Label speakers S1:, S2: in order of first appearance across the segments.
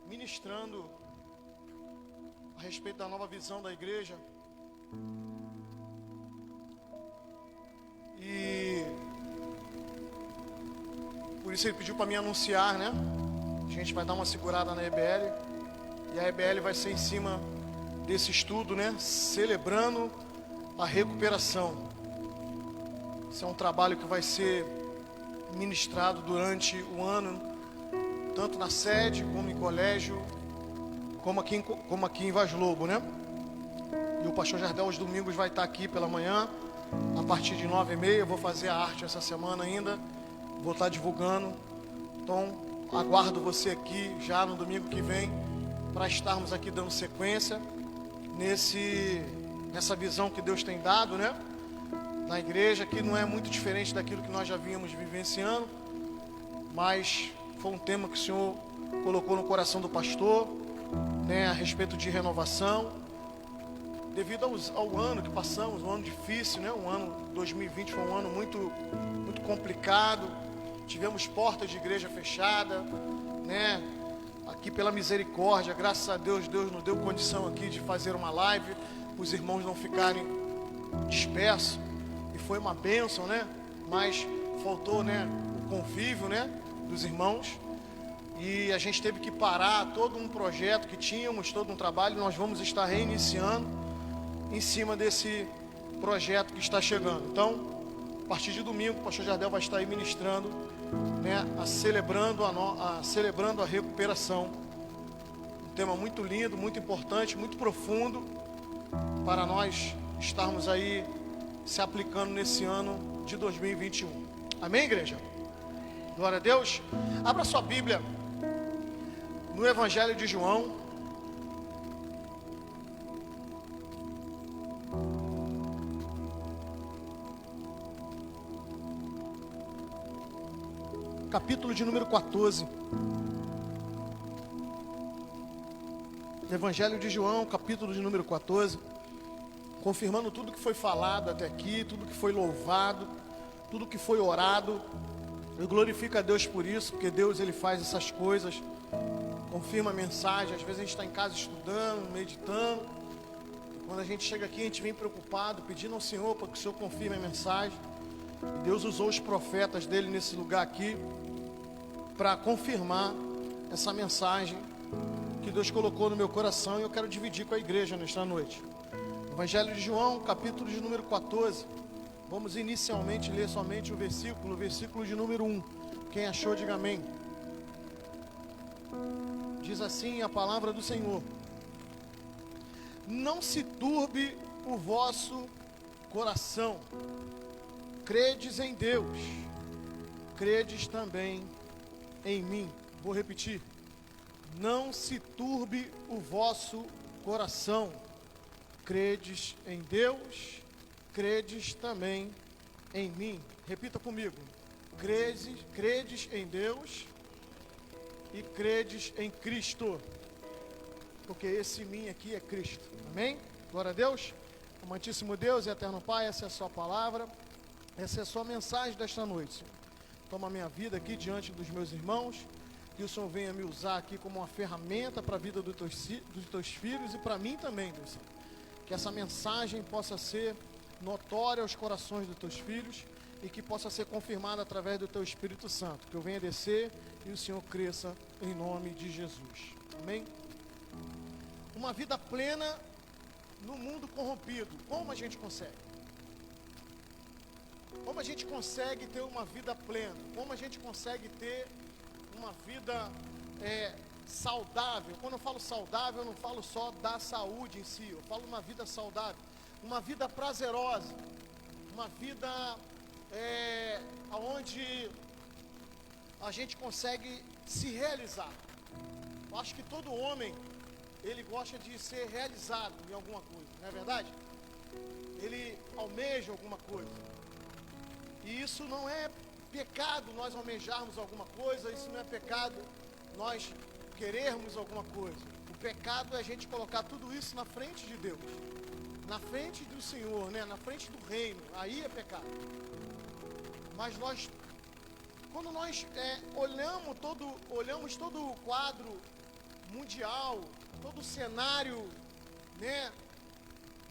S1: ministrando a respeito da nova visão da igreja. E por isso ele pediu para me anunciar, né? A gente vai dar uma segurada na EBL. E a EBL vai ser em cima desse estudo, né? Celebrando a recuperação. Esse é um trabalho que vai ser ministrado durante o ano, tanto na sede, como em colégio, como aqui em Vaz Lobo, né? E o pastor Jardel aos domingos vai estar aqui pela manhã, a partir de 9h30. Eu vou fazer a arte essa semana ainda, vou estar divulgando. Então, aguardo você aqui já no domingo que vem, para estarmos aqui dando sequência nessa visão que Deus tem dado, né? Na igreja, que não é muito diferente daquilo que nós já vínhamos vivenciando, mas foi um tema que o Senhor colocou no coração do pastor, né, a respeito de renovação, devido ao ano que passamos, um ano difícil, né? Um ano 2020 foi um ano muito complicado. Tivemos portas de igreja fechada, né? Aqui pela misericórdia, graças a Deus, Deus nos deu condição aqui de fazer uma live, os irmãos não ficarem dispersos, e foi uma bênção, né? Mas faltou, né, o convívio, né, dos irmãos, e a gente teve que parar todo um projeto que tínhamos, todo um trabalho. Nós vamos estar reiniciando em cima desse projeto que está chegando. Então, a partir de domingo, o pastor Jardel vai estar aí ministrando, né, celebrando a recuperação. Um tema muito lindo, muito importante, muito profundo, para nós estarmos aí se aplicando nesse ano de 2021. Amém, igreja? Glória a Deus. Abra sua Bíblia no Evangelho de João, capítulo de número 14. Evangelho de João, capítulo de número 14. Confirmando tudo que foi falado até aqui, tudo que foi louvado, tudo que foi orado. Eu glorifico a Deus por isso, porque Deus, Ele faz essas coisas, confirma a mensagem. Às vezes a gente está em casa estudando, meditando. Quando a gente chega aqui, a gente vem preocupado, pedindo ao Senhor para que o Senhor confirme a mensagem. E Deus usou os profetas dele nesse lugar aqui, para confirmar essa mensagem que Deus colocou no meu coração, e eu quero dividir com a igreja nesta noite. Evangelho de João, capítulo de número 14. Vamos inicialmente ler somente o versículo de número 1. Quem achou, diga amém. Diz assim a palavra do Senhor: não se turbe o vosso coração. Credes em Deus, credes também em mim. Vou repetir: não se turbe o vosso coração. Credes em Deus, credes também em mim. Repita comigo: credes em Deus e credes em Cristo, porque esse mim aqui é Cristo. Amém? Glória a Deus. Amantíssimo Deus e eterno Pai, essa é a sua palavra, essa é a sua mensagem desta noite, Senhor. Toma a minha vida aqui diante dos meus irmãos, que o Senhor venha me usar aqui como uma ferramenta para a vida dos teus filhos e para mim também, Deus Senhor. Que essa mensagem possa ser notória aos corações dos teus filhos e que possa ser confirmada através do teu Espírito Santo. Que eu venha descer e o Senhor cresça em nome de Jesus. Amém? Uma vida plena no mundo corrompido. Como a gente consegue? Como a gente consegue ter uma vida plena? Como a gente consegue ter uma vida saudável? Quando eu falo saudável, eu não falo só da saúde em si, eu falo uma vida saudável, uma vida prazerosa, uma vida onde a gente consegue se realizar. Eu acho que todo homem, ele gosta de ser realizado em alguma coisa, não é verdade? Ele almeja alguma coisa, e isso não é pecado nós almejarmos alguma coisa, isso não é pecado nós querermos alguma coisa. O pecado é a gente colocar tudo isso na frente de Deus, na frente do Senhor, né? Na frente do reino. Aí é pecado. Mas quando nós olhamos todo o quadro mundial, todo o cenário, né,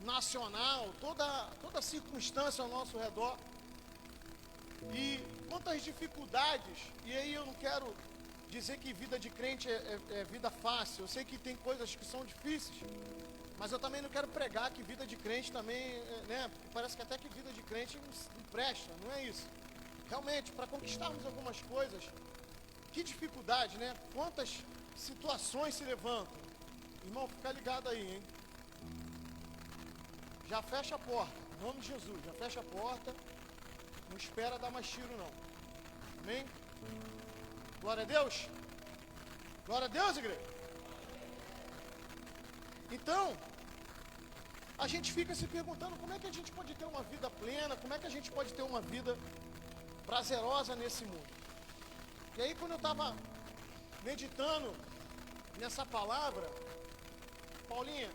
S1: nacional, toda circunstância ao nosso redor. E quantas dificuldades, e aí eu não quero dizer que vida de crente é vida fácil, eu sei que tem coisas que são difíceis, mas eu também não quero pregar que vida de crente também, né, parece que até que vida de crente não presta, não é isso. Realmente, para conquistarmos algumas coisas, que dificuldade, né? Quantas situações se levantam. Irmão, fica ligado aí, hein? Já fecha a porta, em nome de Jesus, já fecha a porta, não espera dar mais tiro não, amém? Glória a Deus, glória a Deus, igreja. Então, a gente fica se perguntando como é que a gente pode ter uma vida plena, como é que a gente pode ter uma vida prazerosa nesse mundo. E aí quando eu estava meditando nessa palavra, Paulinha,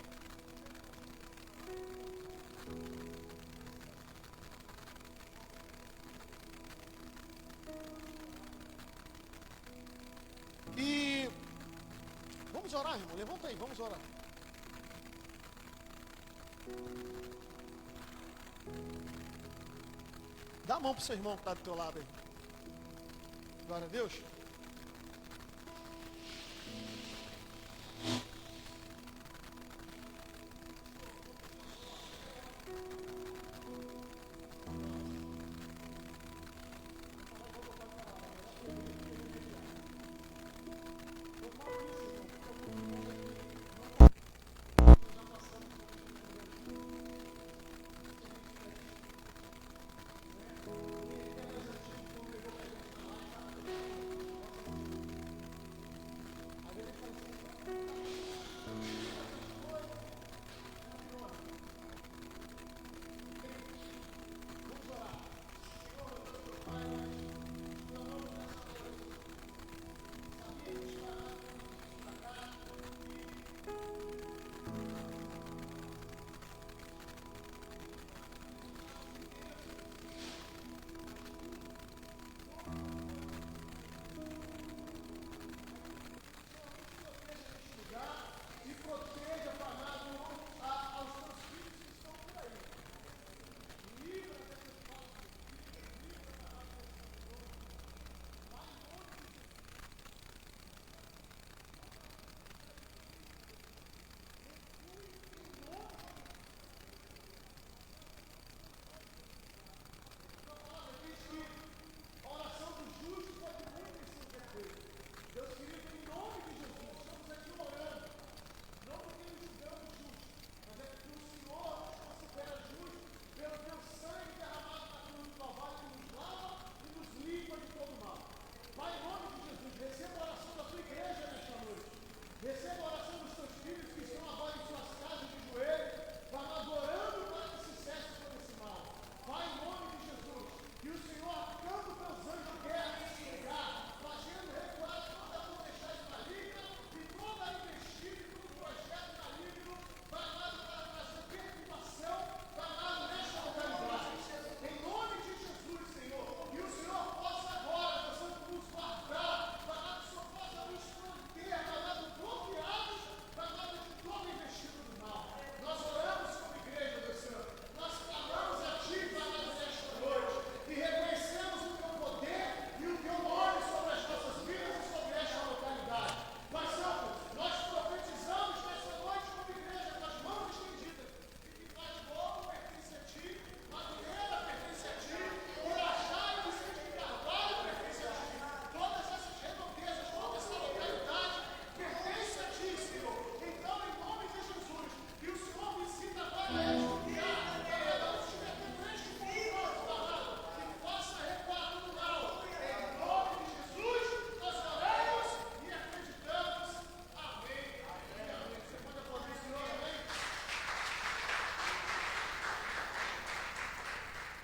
S1: e vamos orar, irmão, levanta aí, vamos orar. Dá a mão para o seu irmão que está do teu lado aí. Glória a Deus.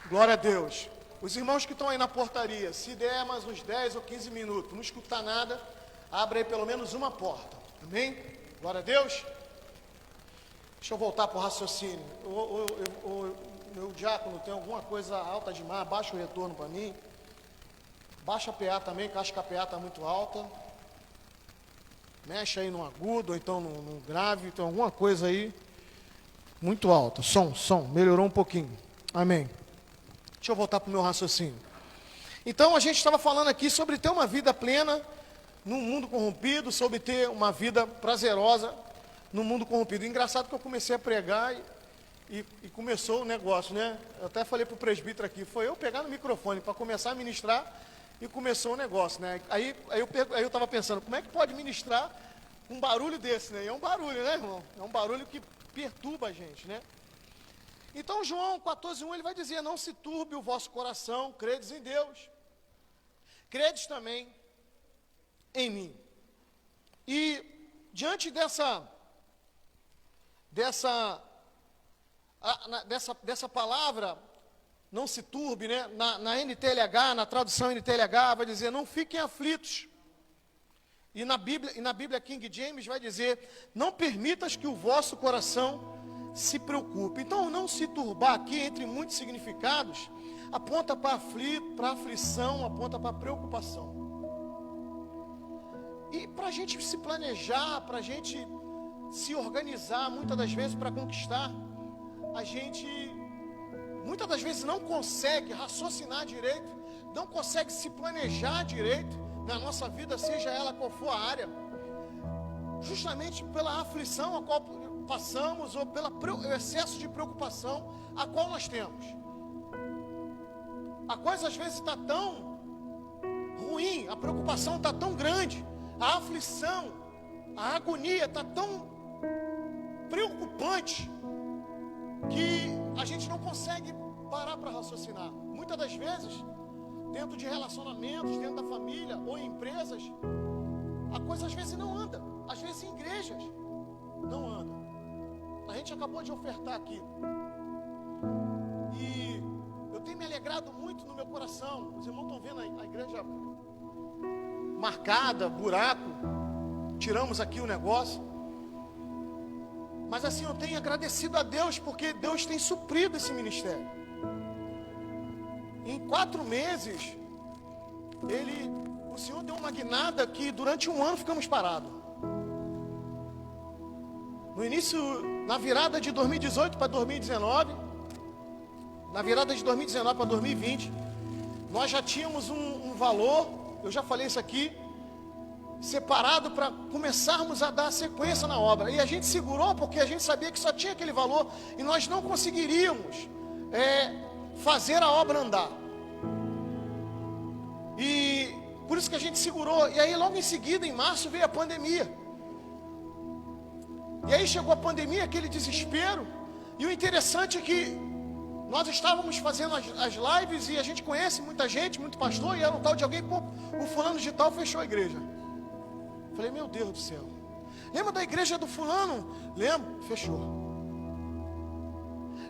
S1: Glória a Deus. Os irmãos que estão aí na portaria, se der mais uns 10 ou 15 minutos, não escutar nada, abre aí pelo menos uma porta. Amém? Glória a Deus. Deixa eu voltar para o raciocínio. O meu diácono tem alguma coisa alta demais, baixa o retorno para mim. Baixa a PA também, que eu acho que a PA está muito alta. Mexe aí no agudo, ou então no grave, então alguma coisa aí muito alta. Som, melhorou um pouquinho. Amém. Deixa eu voltar para o meu raciocínio. Então a gente estava falando aqui sobre ter uma vida plena num mundo corrompido, sobre ter uma vida prazerosa no mundo corrompido. Engraçado que eu comecei a pregar e começou o negócio, né? Eu até falei para o presbítero aqui, foi eu pegar no microfone para começar a ministrar e começou o negócio, né? Aí eu estava pensando, como é que pode ministrar um barulho desse, né? E é um barulho, né, irmão? É um barulho que perturba a gente, né? Então João 14:1 ele vai dizer, não se turbe o vosso coração, credes em Deus, credes também em mim. E diante dessa palavra, não se turbe, né? Na NTLH, na tradução NTLH, vai dizer, não fiquem aflitos. E na Bíblia King James vai dizer, não permitas que o vosso coração se preocupe. Então, não se turbar aqui, entre muitos significados, aponta para aflição, aponta para preocupação. E para a gente se planejar, para a gente se organizar, muitas das vezes para conquistar, a gente muitas das vezes não consegue raciocinar direito, não consegue se planejar direito na nossa vida, seja ela qual for a área, justamente pela aflição a qual passamos ou pelo excesso de preocupação a qual nós temos. A coisa às vezes está tão ruim, a preocupação está tão grande, a aflição, a agonia está tão preocupante que a gente não consegue parar para raciocinar. Muitas das vezes, dentro de relacionamentos, dentro da família ou em empresas, a coisa às vezes não anda. Às vezes em igrejas não anda. A gente acabou de ofertar aqui. E eu tenho me alegrado muito no meu coração. Os irmãos estão vendo a igreja marcada, buraco. Tiramos aqui o negócio. Mas assim, eu tenho agradecido a Deus, porque Deus tem suprido esse ministério. Em 4 meses, o Senhor deu uma guinada que durante 1 ano ficamos parados. No início, na virada de 2018 para 2019, na virada de 2019 para 2020, nós já tínhamos um valor, eu já falei isso aqui, separado para começarmos a dar sequência na obra. E a gente segurou porque a gente sabia que só tinha aquele valor e nós não conseguiríamos fazer a obra andar. E por isso que a gente segurou. E aí logo em seguida, em março, veio a pandemia. E aí chegou a pandemia, aquele desespero. E o interessante é que nós estávamos fazendo as lives e a gente conhece muita gente, muito pastor, e era um tal de alguém, pô, o fulano de tal fechou a igreja. Falei, meu Deus do céu. Lembra da igreja do fulano? Lembro, fechou.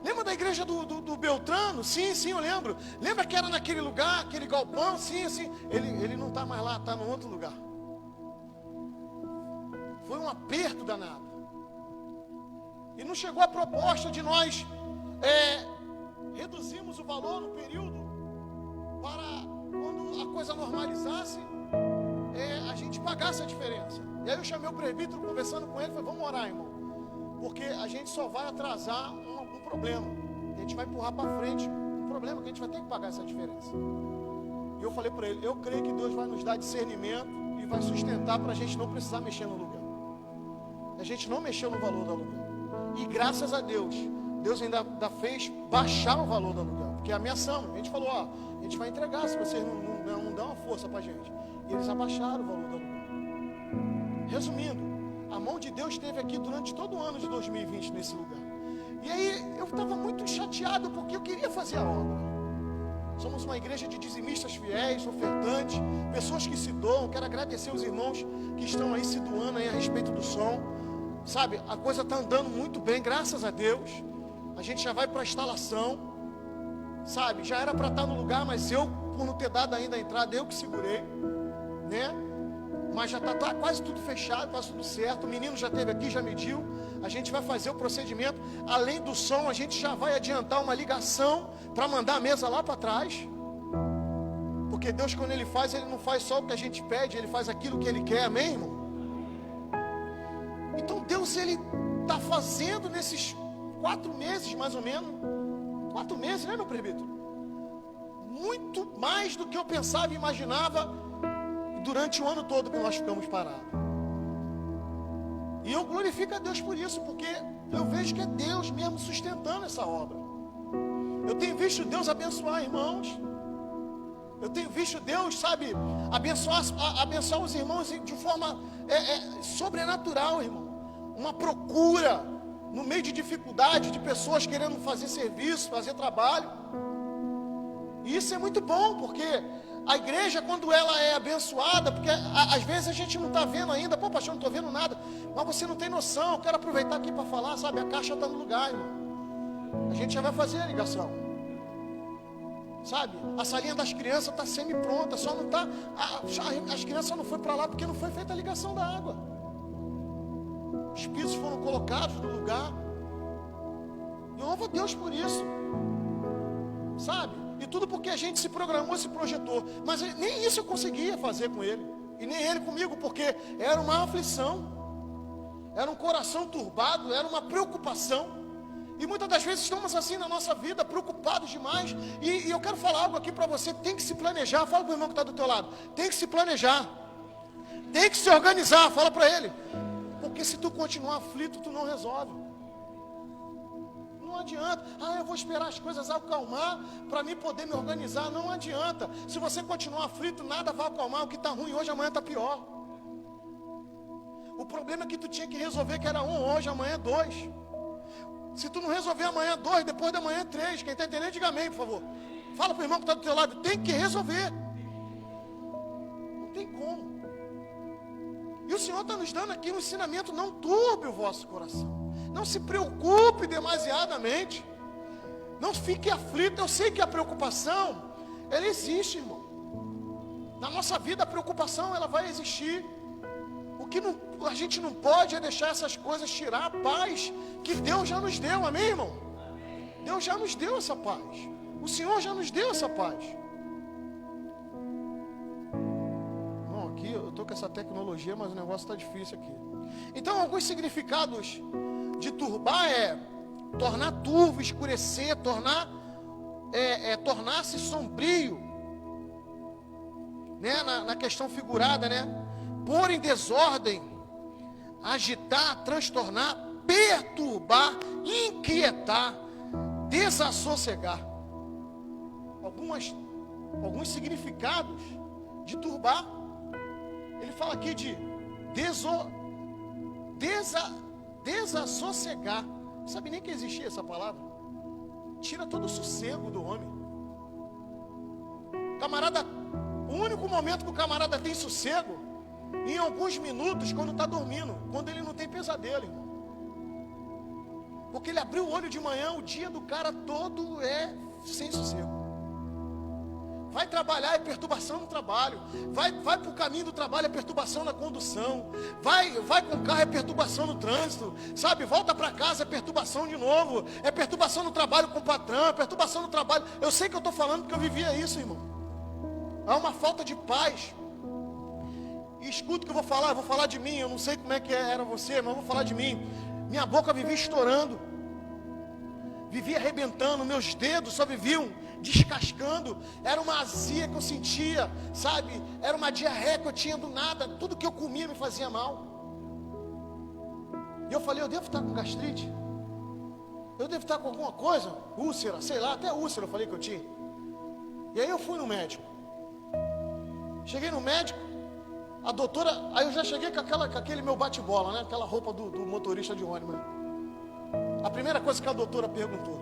S1: Lembra da igreja do Beltrano? Sim, eu lembro. Lembra que era naquele lugar, aquele galpão? Sim. Ele não está mais lá, está em outro lugar. Foi um aperto danado. E não chegou a proposta de nós reduzirmos o valor no período para quando a coisa normalizasse, a gente pagasse a diferença. E aí eu chamei o presbítero, conversando com ele, falei, vamos orar, irmão, porque a gente só vai atrasar um problema, a gente vai empurrar para frente um problema que a gente vai ter que pagar essa diferença. E eu falei para ele, eu creio que Deus vai nos dar discernimento e vai sustentar para a gente não precisar mexer no aluguel. A gente não mexeu no valor do aluguel. E graças a Deus, Deus ainda fez baixar o valor do aluguel, porque ameaçamos, a gente falou, a gente vai entregar se vocês não dão uma força para a gente. E eles abaixaram o valor do aluguel. Resumindo, a mão de Deus esteve aqui durante todo o ano de 2020 nesse lugar. E aí eu estava muito chateado porque eu queria fazer a obra. Somos uma igreja de dizimistas fiéis, ofertantes, pessoas que se doam. Quero agradecer os irmãos que estão aí se doando aí a respeito do som. Sabe, a coisa está andando muito bem, graças a Deus. A gente já vai para a instalação. Sabe, já era para estar no lugar, mas eu, por não ter dado ainda a entrada, eu que segurei, né? Mas já está quase tudo fechado, quase tudo certo. O menino já esteve aqui, já mediu. A gente vai fazer o procedimento. Além do som, a gente já vai adiantar uma ligação para mandar a mesa lá para trás. Porque Deus, quando Ele faz, Ele não faz só o que a gente pede, Ele faz aquilo que Ele quer, amém, irmão? Então Deus, Ele está fazendo nesses 4 meses, mais ou menos, 4 meses, né, meu presbítero? Muito mais do que eu pensava e imaginava durante o ano todo que nós ficamos parados. E eu glorifico a Deus por isso, porque eu vejo que é Deus mesmo sustentando essa obra. Eu tenho visto Deus abençoar irmãos. Eu tenho visto Deus, sabe, abençoar os irmãos de forma sobrenatural, irmão. Uma procura no meio de dificuldade, de pessoas querendo fazer serviço, fazer trabalho. E isso é muito bom, porque a igreja, quando ela é abençoada, porque às vezes a gente não está vendo ainda, pô, pastor, não estou vendo nada, mas você não tem noção. Eu quero aproveitar aqui para falar, sabe, a caixa está no lugar, irmão. A gente já vai fazer a ligação, sabe, a salinha das crianças está semi-pronta, só não está, as crianças não foram para lá porque não foi feita a ligação da água. Os pisos foram colocados no lugar. Eu louvo a Deus por isso, sabe? E tudo porque a gente se programou, se projetou. Mas nem isso eu conseguia fazer com ele. E nem ele comigo, porque era uma aflição. Era um coração turbado, era uma preocupação. E muitas das vezes estamos assim na nossa vida, preocupados demais. E eu quero falar algo aqui para você, tem que se planejar. Fala para o irmão que está do teu lado. Tem que se planejar. Tem que se organizar, fala para ele. Porque se tu continuar aflito, tu não resolve. Não adianta, eu vou esperar as coisas acalmar para mim poder me organizar. Não adianta. Se você continuar aflito, nada vai acalmar. O que está ruim hoje, amanhã está pior. O problema é que tu tinha que resolver que era 1 hoje, amanhã é 2. Se tu não resolver amanhã 2, depois da manhã 3. Quem está entendendo, diga amém, por favor. Fala para o irmão que está do teu lado, tem que resolver. Não tem como. E o Senhor está nos dando aqui um ensinamento: não turbe o vosso coração. Não se preocupe demasiadamente. Não fique aflito. Eu sei que a preocupação, ela existe, irmão. Na nossa vida a preocupação, ela vai existir. O que a gente não pode é deixar essas coisas tirar a paz que Deus já nos deu, amém, irmão? Deus já nos deu essa paz. O Senhor já nos deu essa paz. Bom, aqui eu estou com essa tecnologia, mas o negócio está difícil aqui. Então, alguns significados de turbar é tornar turvo, escurecer, tornar-se sombrio, né? Na questão figurada, né? Pôr em desordem, agitar, transtornar, perturbar, inquietar, desassossegar. Alguns significados de turbar. Ele fala aqui de desassossegar. Não sabe nem que existia essa palavra. Tira todo o sossego do homem. Camarada, o único momento que o camarada tem sossego, em alguns minutos, quando está dormindo, quando ele não tem pesadelo, irmão. Porque ele abriu o olho de manhã, o dia do cara todo é sem sossego. Vai trabalhar, é perturbação no trabalho. Vai para o caminho do trabalho, é perturbação na condução. Vai com o carro, é perturbação no trânsito. Sabe, volta para casa, é perturbação de novo. É perturbação no trabalho com o patrão, é perturbação no trabalho. Eu sei que eu estou falando porque eu vivia isso, irmão. Há uma falta de paz. E escuta o que eu vou falar de mim. Eu não sei como é que era você, mas eu vou falar de mim. Minha boca vivia estourando. Vivia arrebentando, meus dedos só viviam descascando. Era uma azia que eu sentia, sabe? Era uma diarreia que eu tinha do nada. Tudo que eu comia me fazia mal. E eu falei, eu devo estar com gastrite? Eu devo estar com alguma coisa? Úlcera, sei lá, até úlcera eu falei que eu tinha. E aí eu fui no médico. Cheguei no médico, a doutora, aí eu já cheguei com aquele meu bate-bola, né? Aquela roupa do motorista de ônibus. A primeira coisa que a doutora perguntou,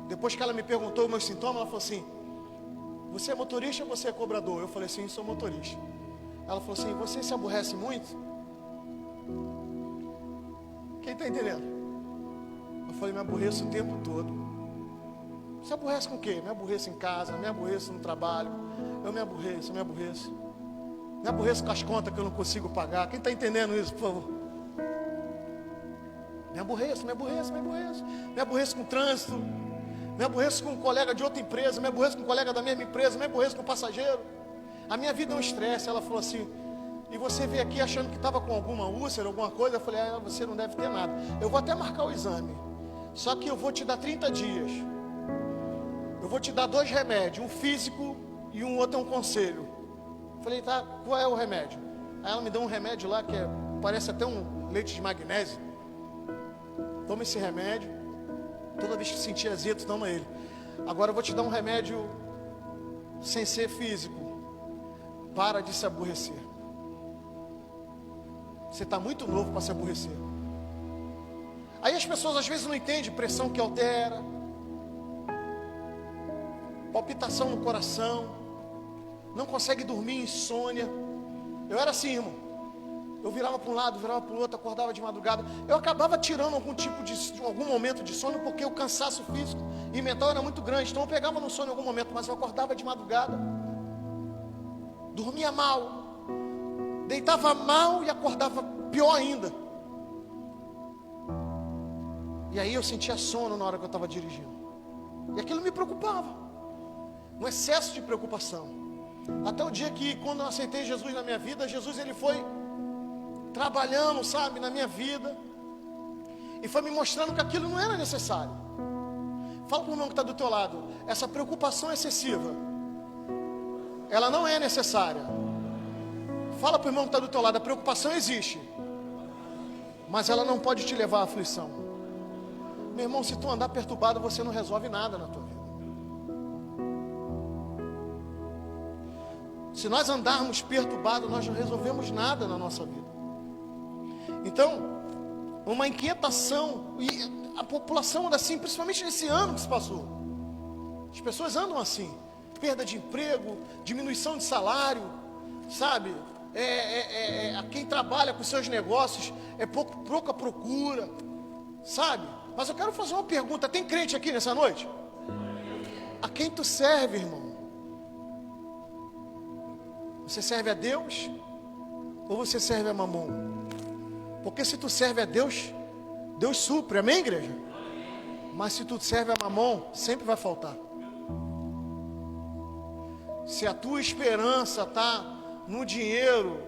S1: depois que ela me perguntou os meus sintomas, ela falou assim: você é motorista ou você é cobrador? Eu falei assim, sou motorista. Ela falou assim, você se aborrece muito? Quem está entendendo? Eu falei, me aborreço o tempo todo. Você aborrece com o quê? Me aborreço em casa, me aborreço no trabalho. Eu me aborreço. Me aborreço com as contas que eu não consigo pagar. Quem está entendendo isso, por favor? Me aborreço. Me aborreço com o trânsito. Me aborreço com um colega de outra empresa. Me aborreço com um colega da mesma empresa. Me aborreço com um passageiro. A minha vida é um estresse. Ela falou assim, e você veio aqui achando que estava com alguma úlcera, alguma coisa, eu falei, você não deve ter nada. Eu vou até marcar o exame, só que eu vou te dar 30 dias. Eu vou te dar 2 remédios, um físico e um outro é um conselho. Eu falei, tá, qual é o remédio? Aí ela me deu um remédio lá que parece até um leite de magnésio. Toma esse remédio, toda vez que sentir azedo, toma ele. Agora eu vou te dar um remédio sem ser físico. Para de se aborrecer. Você está muito novo para se aborrecer. Aí as pessoas às vezes não entendem, pressão que altera, palpitação no coração, não consegue dormir, insônia. Eu era assim, irmão. Eu virava para um lado, virava para o outro, acordava de madrugada. Eu acabava tirando algum momento de sono, porque o cansaço físico e mental era muito grande. Então eu pegava no sono em algum momento, mas eu acordava de madrugada. Dormia mal, deitava mal e acordava pior ainda. E aí eu sentia sono na hora que eu estava dirigindo. E aquilo me preocupava. Um excesso de preocupação. Até o dia que, quando eu aceitei Jesus na minha vida, Jesus ele foi trabalhando, sabe, na minha vida. E foi me mostrando que aquilo não era necessário. Fala para o irmão que está do teu lado. Essa preocupação excessiva, ela não é necessária. Fala para o irmão que está do teu lado. A preocupação existe, mas ela não pode te levar à aflição. Meu irmão, se tu andar perturbado, você não resolve nada na tua vida. Se nós andarmos perturbados, nós não resolvemos nada na nossa vida. Então, uma inquietação, e a população anda assim, principalmente nesse ano que se passou. As pessoas andam assim, perda de emprego, diminuição de salário, sabe? Quem trabalha com seus negócios é pouca procura, sabe? Mas eu quero fazer uma pergunta, tem crente aqui nessa noite? A quem tu serve, irmão? Você serve a Deus ou você serve a Mamon? Porque se tu serve a Deus, Deus supre, amém, igreja? Mas se tu serve a Mamon, sempre vai faltar. Se a tua esperança está no dinheiro,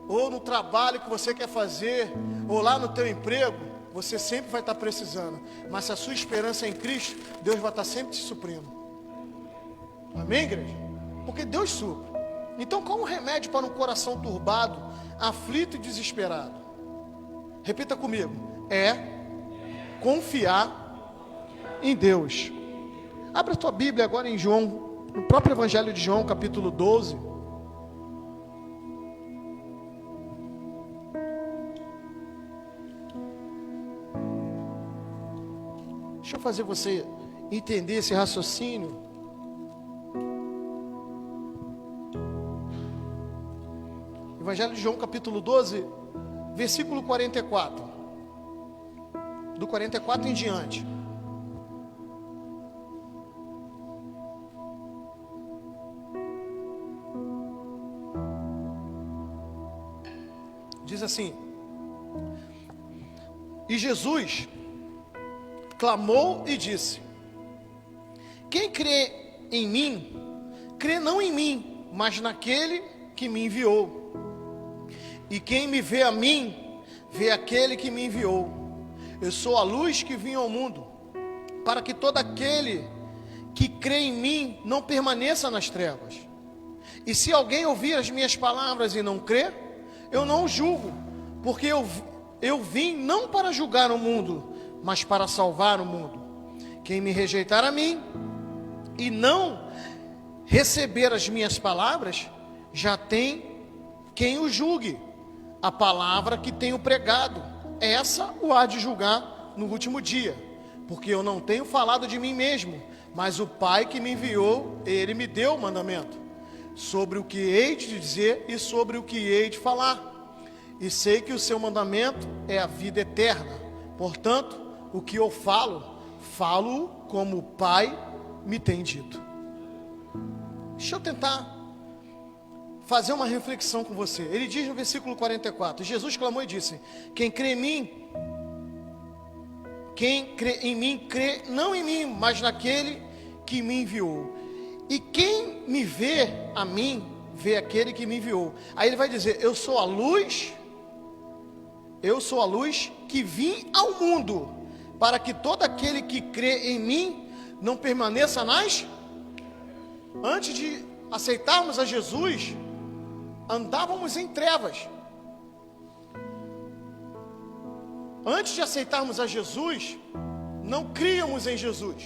S1: ou no trabalho que você quer fazer, ou lá no teu emprego, você sempre vai estar precisando. Mas se a sua esperança é em Cristo, Deus vai estar sempre te suprindo. Amém, igreja? Porque Deus supre. Então, qual o remédio para um coração turbado, aflito e desesperado? Repita comigo. É confiar em Deus. Abra a tua Bíblia agora em João, no próprio Evangelho de João, capítulo 12. Deixa eu fazer você entender esse raciocínio. Evangelho de João, capítulo 12, versículo 44. Do 44 em diante. Diz assim: E Jesus clamou e disse: Quem crê em mim, crê não em mim, mas naquele que me enviou. E quem me vê a mim, vê aquele que me enviou. Eu sou a luz que vim ao mundo, para que todo aquele que crê em mim não permaneça nas trevas. E se alguém ouvir as minhas palavras e não crer, eu não o julgo, porque eu vim não para julgar o mundo, mas para salvar o mundo. Quem me rejeitar a mim e não receber as minhas palavras, já tem quem o julgue. A palavra que tenho pregado, essa o há de julgar no último dia, porque eu não tenho falado de mim mesmo, mas o Pai que me enviou, ele me deu o mandamento, sobre o que hei de dizer e sobre o que hei de falar. E sei que o seu mandamento é a vida eterna. Portanto, o que eu falo como o Pai me tem dito. Deixa eu tentar fazer uma reflexão com você. Ele diz no versículo 44, Jesus clamou e disse: Quem crê em mim, crê não em mim, mas naquele que me enviou. E quem me vê a mim, vê aquele que me enviou. Aí ele vai dizer: eu sou a luz que vim ao mundo, para que todo aquele que crê em mim não permaneça nas... Antes de aceitarmos a Jesus, andávamos em trevas. Antes de aceitarmos a Jesus, não críamos em Jesus.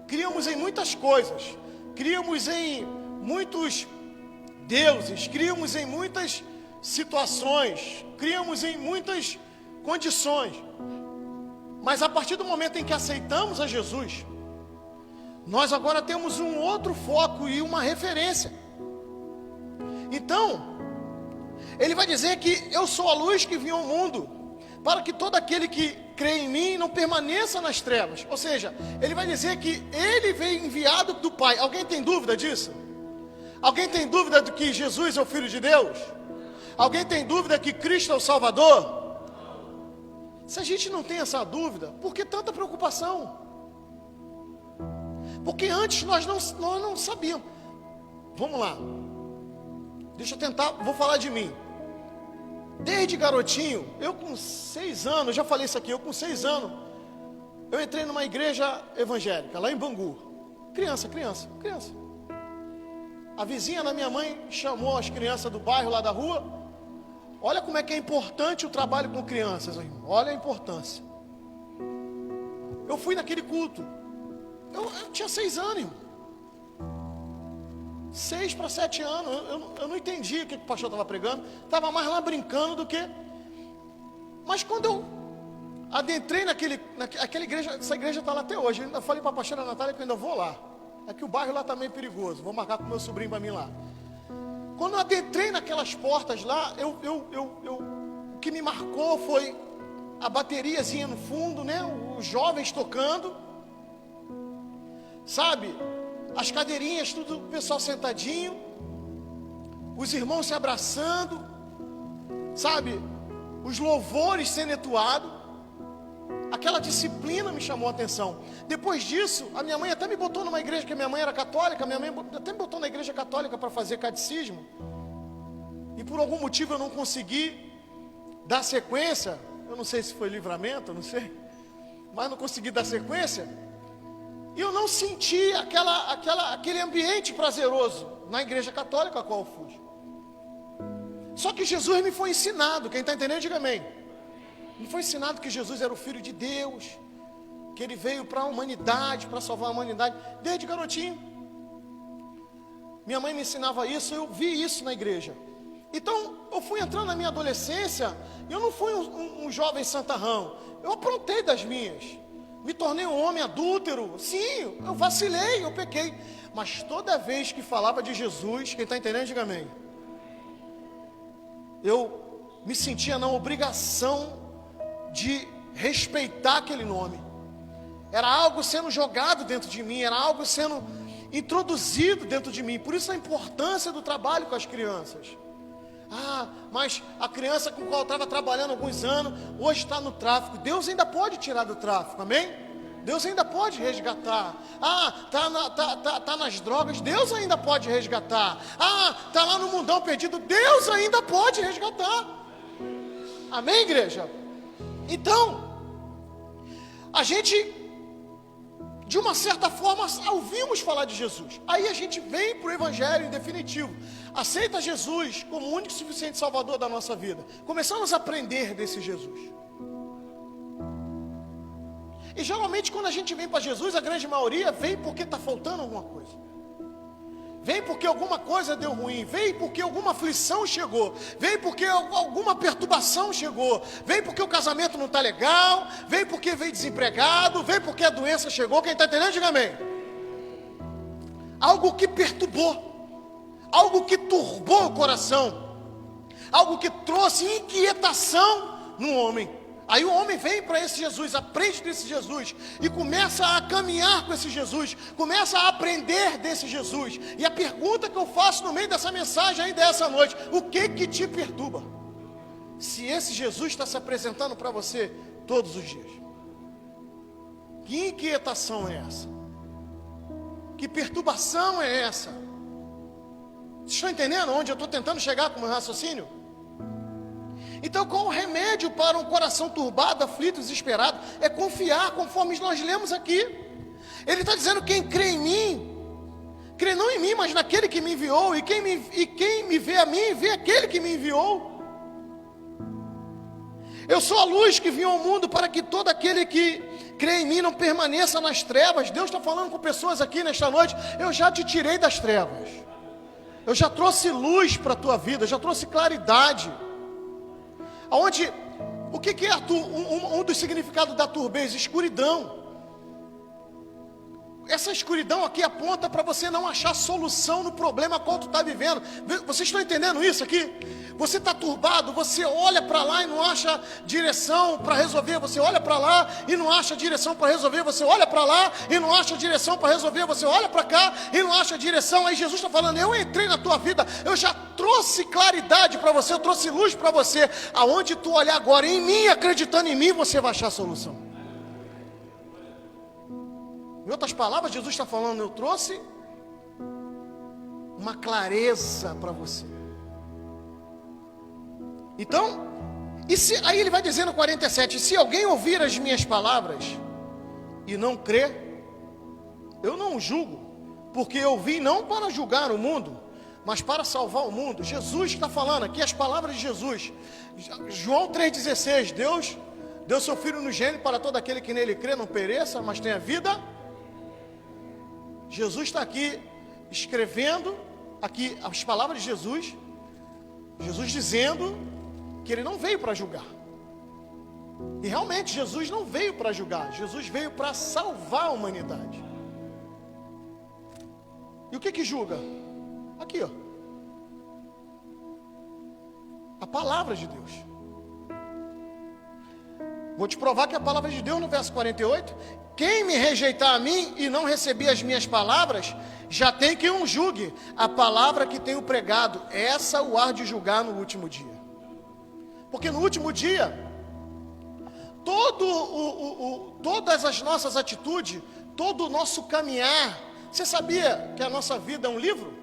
S1: Críamos em muitas coisas. Críamos em muitos deuses. Críamos em muitas situações. Críamos em muitas condições. Mas a partir do momento em que aceitamos a Jesus, nós agora temos um outro foco e uma referência. Então, ele vai dizer que eu sou a luz que vim ao mundo, para que todo aquele que crê em mim não permaneça nas trevas. Ou seja, ele vai dizer que ele veio enviado do Pai. Alguém tem dúvida disso? Alguém tem dúvida de que Jesus é o Filho de Deus? Alguém tem dúvida que Cristo é o Salvador? Se a gente não tem essa dúvida, por que tanta preocupação? Porque antes nós não sabíamos. Vamos lá. Deixa eu tentar, vou falar de mim. Desde garotinho, eu com 6 anos, já falei isso aqui, eu com 6 anos, eu entrei numa igreja evangélica, lá em Bangu. Criança. A vizinha da minha mãe chamou as crianças do bairro, lá da rua. Olha como é que é importante o trabalho com crianças, irmão. Olha a importância. Eu fui naquele culto. Eu tinha 6 anos, irmão. 6 para 7 anos, eu não entendi o que o pastor estava pregando, estava mais lá brincando do que... Mas quando eu adentrei naquela igreja, essa igreja está lá até hoje, eu ainda falei para a pastora Natália que eu ainda vou lá, é que o bairro lá está meio perigoso, vou marcar com meu sobrinho para mim lá. Quando eu adentrei naquelas portas lá, o que me marcou foi a bateriazinha no fundo, né, os jovens tocando, sabe... As cadeirinhas, tudo o pessoal sentadinho, os irmãos se abraçando, sabe? Os louvores sendo entoados. Aquela disciplina me chamou a atenção. Depois disso, a minha mãe até me botou numa igreja, que a minha mãe era católica, minha mãe até me botou na igreja católica para fazer catecismo. E por algum motivo eu não consegui dar sequência. Eu não sei se foi livramento, eu não sei. Mas não consegui dar sequência. E eu não senti aquele ambiente prazeroso na igreja católica a qual eu fui. Só que Jesus me foi ensinado, quem está entendendo, diga amém. Me foi ensinado que Jesus era o Filho de Deus, que Ele veio para a humanidade, para salvar a humanidade, desde garotinho. Minha mãe me ensinava isso, eu vi isso na igreja. Então, eu fui entrando na minha adolescência, eu não fui um jovem santarrão, eu aprontei das minhas. Me tornei um homem adúltero. Sim, eu vacilei, eu pequei. Mas toda vez que falava de Jesus, quem está entendendo, diga amém. Eu me sentia na obrigação de respeitar aquele nome. Era algo sendo jogado dentro de mim, era algo sendo introduzido dentro de mim. Por isso a importância do trabalho com as crianças. Ah, mas a criança com a qual eu estava trabalhando há alguns anos, hoje está no tráfico. Deus ainda pode tirar do tráfico, amém? Deus ainda pode resgatar. Ah, tá nas drogas, Deus ainda pode resgatar. Ah, está lá no mundão perdido, Deus ainda pode resgatar. Amém, igreja? Então, a gente, de uma certa forma, ouvimos falar de Jesus. Aí a gente vem para o Evangelho em definitivo. Aceita Jesus como o único e suficiente Salvador da nossa vida. Começamos a aprender desse Jesus. E geralmente quando a gente vem para Jesus, a grande maioria vem porque está faltando alguma coisa. Vem porque alguma coisa deu ruim. Vem porque alguma aflição chegou. Vem porque alguma perturbação chegou. Vem porque o casamento não está legal. Vem porque veio desempregado. Vem porque a doença chegou. Quem está entendendo, diga amém. Algo que perturbou. Algo que turbou o coração, algo que trouxe inquietação no homem. Aí o homem vem para esse Jesus, aprende desse Jesus e começa a caminhar com esse Jesus, começa a aprender desse Jesus. E a pergunta que eu faço no meio dessa mensagem ainda essa noite: o que te perturba? Se esse Jesus está se apresentando para você todos os dias, que inquietação é essa? Que perturbação é essa? Vocês estão entendendo onde eu estou tentando chegar com o meu raciocínio? Então, qual o remédio para um coração turbado, aflito, desesperado? É confiar, conforme nós lemos aqui. Ele está dizendo: quem crê em mim, crê não em mim, mas naquele que me enviou. E quem me vê a mim, vê aquele que me enviou. Eu sou a luz que vim ao mundo para que todo aquele que crê em mim não permaneça nas trevas. Deus está falando com pessoas aqui nesta noite: eu já te tirei das trevas. Eu já trouxe luz para a tua vida, já trouxe claridade. Aonde, o que é um dos significados da turbez? Escuridão. Essa escuridão aqui aponta para você não achar solução no problema qual tu está vivendo. Vocês estão entendendo isso aqui? Você está turbado, você olha para lá e não acha direção para resolver. Você olha para lá e não acha direção para resolver. Você olha para lá e não acha direção para resolver. Você olha para cá e não acha direção. Aí Jesus está falando: eu entrei na tua vida, eu já trouxe claridade para você, eu trouxe luz para você. Aonde tu olhar agora em mim, acreditando em mim, você vai achar a solução. Em outras palavras, Jesus está falando: eu trouxe uma clareza para você. Então, aí ele vai dizer no 47: se alguém ouvir as minhas palavras e não crer, eu não julgo, porque eu vim não para julgar o mundo, mas para salvar o mundo. Jesus está falando aqui as palavras de Jesus. João 3,16: Deus deu seu Filho unigênito para todo aquele que nele crê não pereça, mas tenha vida. Jesus está aqui escrevendo aqui as palavras de Jesus. Jesus dizendo que ele não veio para julgar. E realmente Jesus não veio para julgar. Jesus veio para salvar a humanidade. E o que julga? Aqui, ó. A palavra de Deus. Vou te provar que a palavra de Deus no verso 48: quem me rejeitar a mim e não receber as minhas palavras, já tem quem o julgue. A palavra que tenho pregado, essa o há de julgar no último dia. Porque no último dia, todas as nossas atitudes, todo o nosso caminhar. Você sabia que a nossa vida é um livro?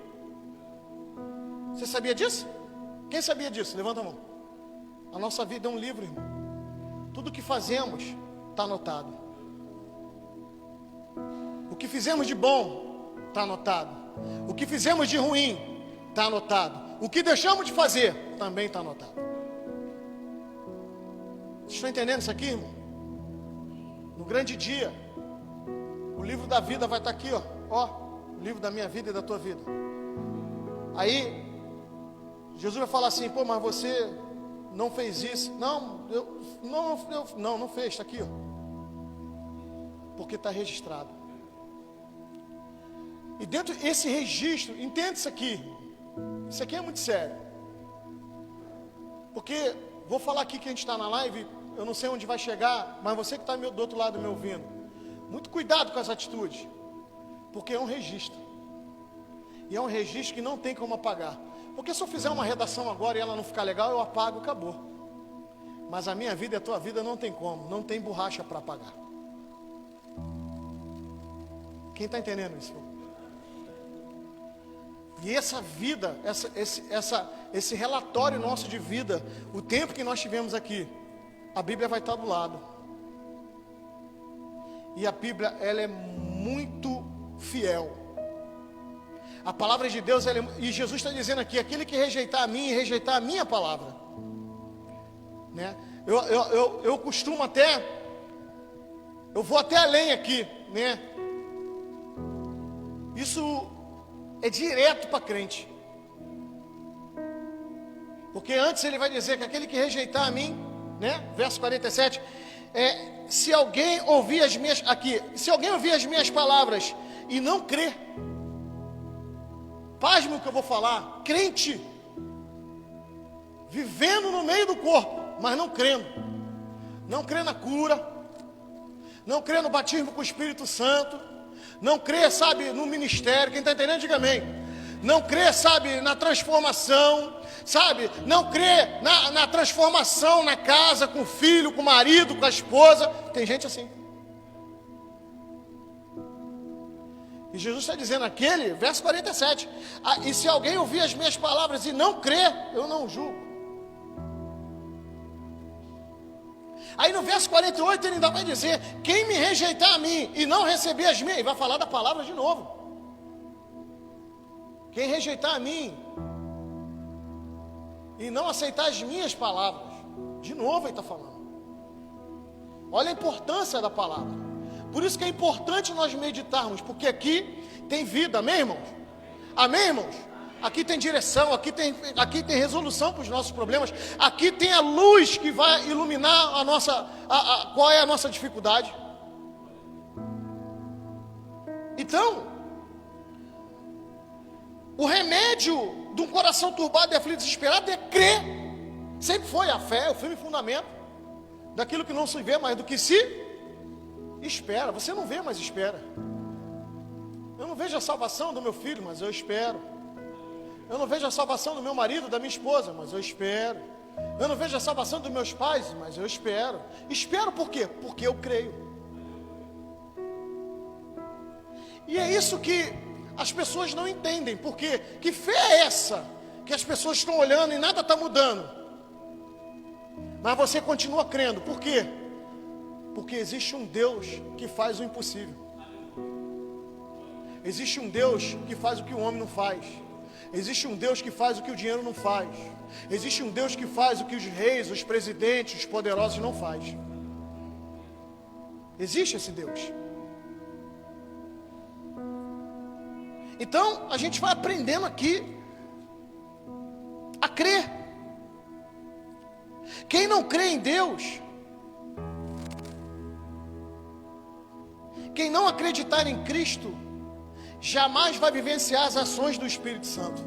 S1: Você sabia disso? Quem sabia disso? Levanta a mão. A nossa vida é um livro, irmão. Tudo que fazemos está anotado. O que fizemos de bom está anotado. O que fizemos de ruim está anotado. O que deixamos de fazer também está anotado. Vocês estão entendendo isso aqui, irmão? No grande dia, o livro da vida vai estar aqui, ó, o livro da minha vida e da tua vida. Aí Jesus vai falar assim: pô, mas você não fez isso. Não fez, está aqui, ó. Porque está registrado. E dentro desse registro, entende isso aqui. Isso aqui é muito sério. Porque, vou falar aqui que a gente está na live, eu não sei onde vai chegar, mas você que está do outro lado me ouvindo, muito cuidado com as atitudes. Porque é um registro. E é um registro que não tem como apagar. Porque se eu fizer uma redação agora e ela não ficar legal, eu apago e acabou. Mas a minha vida e a tua vida não tem como. Não tem borracha para apagar. Quem está entendendo isso? E essa vida, esse relatório nosso de vida, o tempo que nós tivemos aqui, a Bíblia vai estar do lado. E a Bíblia, ela é muito fiel. A palavra de Deus, e Jesus está dizendo aqui: aquele que rejeitar a mim e rejeitar a minha palavra, né? Eu costumo até, eu vou até além aqui, né? Isso é direto para crente. Porque antes ele vai dizer que aquele que rejeitar a mim, né? Verso 47, se alguém ouvir as minhas palavras e não crer, pasme o que eu vou falar, crente, vivendo no meio do corpo, mas não crendo na cura, não crê no batismo com o Espírito Santo, não crê, sabe, no ministério. Quem está entendendo, diga amém. Não crê, sabe, na transformação, sabe, não crê na transformação na casa, com o filho, com o marido, com a esposa. Tem gente assim. E Jesus está dizendo aquele, verso 47, e se alguém ouvir as minhas palavras e não crer, eu não julgo. Aí no verso 48 ele ainda vai dizer, quem me rejeitar a mim e não receber as minhas, e vai falar da palavra de novo. Quem rejeitar a mim e não aceitar as minhas palavras, de novo ele está falando. Olha a importância da palavra. Por isso que é importante nós meditarmos, porque aqui tem vida, amém, irmãos? Amém, irmãos? Aqui tem direção, aqui tem resolução para os nossos problemas, aqui tem a luz que vai iluminar a nossa, qual é a nossa dificuldade. Então, o remédio de um coração turbado e aflito desesperado é crer. Sempre foi a fé, o firme fundamento daquilo que não se vê, mas do que se espera. Você não vê, mas espera. Eu não vejo a salvação do meu filho, mas eu espero. Eu não vejo a salvação do meu marido, da minha esposa, mas eu espero. Eu não vejo a salvação dos meus pais, mas eu espero. Espero por quê? Porque eu creio. E é isso que as pessoas não entendem. Porque que fé é essa? Que as pessoas estão olhando e nada está mudando. Mas você continua crendo. Por quê? Porque existe um Deus que faz o impossível. Existe um Deus que faz o que o homem não faz. Existe um Deus que faz o que o dinheiro não faz. Existe um Deus que faz o que os reis, os presidentes, os poderosos não fazem. Existe esse Deus. Então, a gente vai aprendendo aqui a crer. Quem não crê em Deus, quem não acreditar em Cristo, jamais vai vivenciar as ações do Espírito Santo.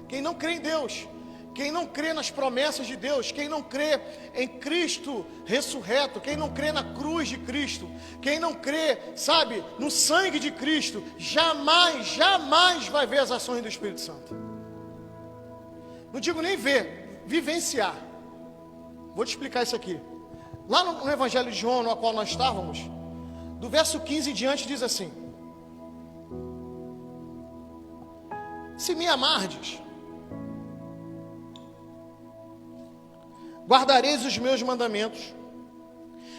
S1: Quem não crê em Deus, quem não crê nas promessas de Deus, quem não crê em Cristo ressurreto, quem não crê na cruz de Cristo, quem não crê, sabe, no sangue de Cristo, jamais vai ver as ações do Espírito Santo. Não digo nem ver, vivenciar. Vou te explicar isso aqui. Lá no Evangelho de João, no qual nós estávamos, do verso 15 em diante diz assim: se me amardes, guardareis os meus mandamentos,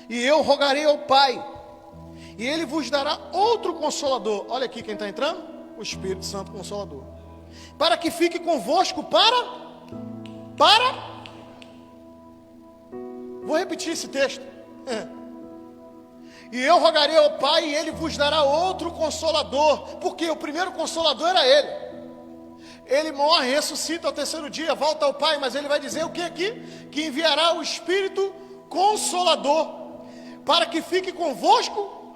S1: e eu rogarei ao Pai, e Ele vos dará outro Consolador. Olha aqui quem está entrando, o Espírito Santo Consolador, para que fique convosco vou repetir esse texto. E eu rogarei ao Pai, e Ele vos dará outro Consolador, porque o primeiro Consolador era Ele. Ele morre, ressuscita ao terceiro dia, volta ao Pai, mas ele vai dizer o que aqui? Que enviará o Espírito Consolador, para que fique convosco,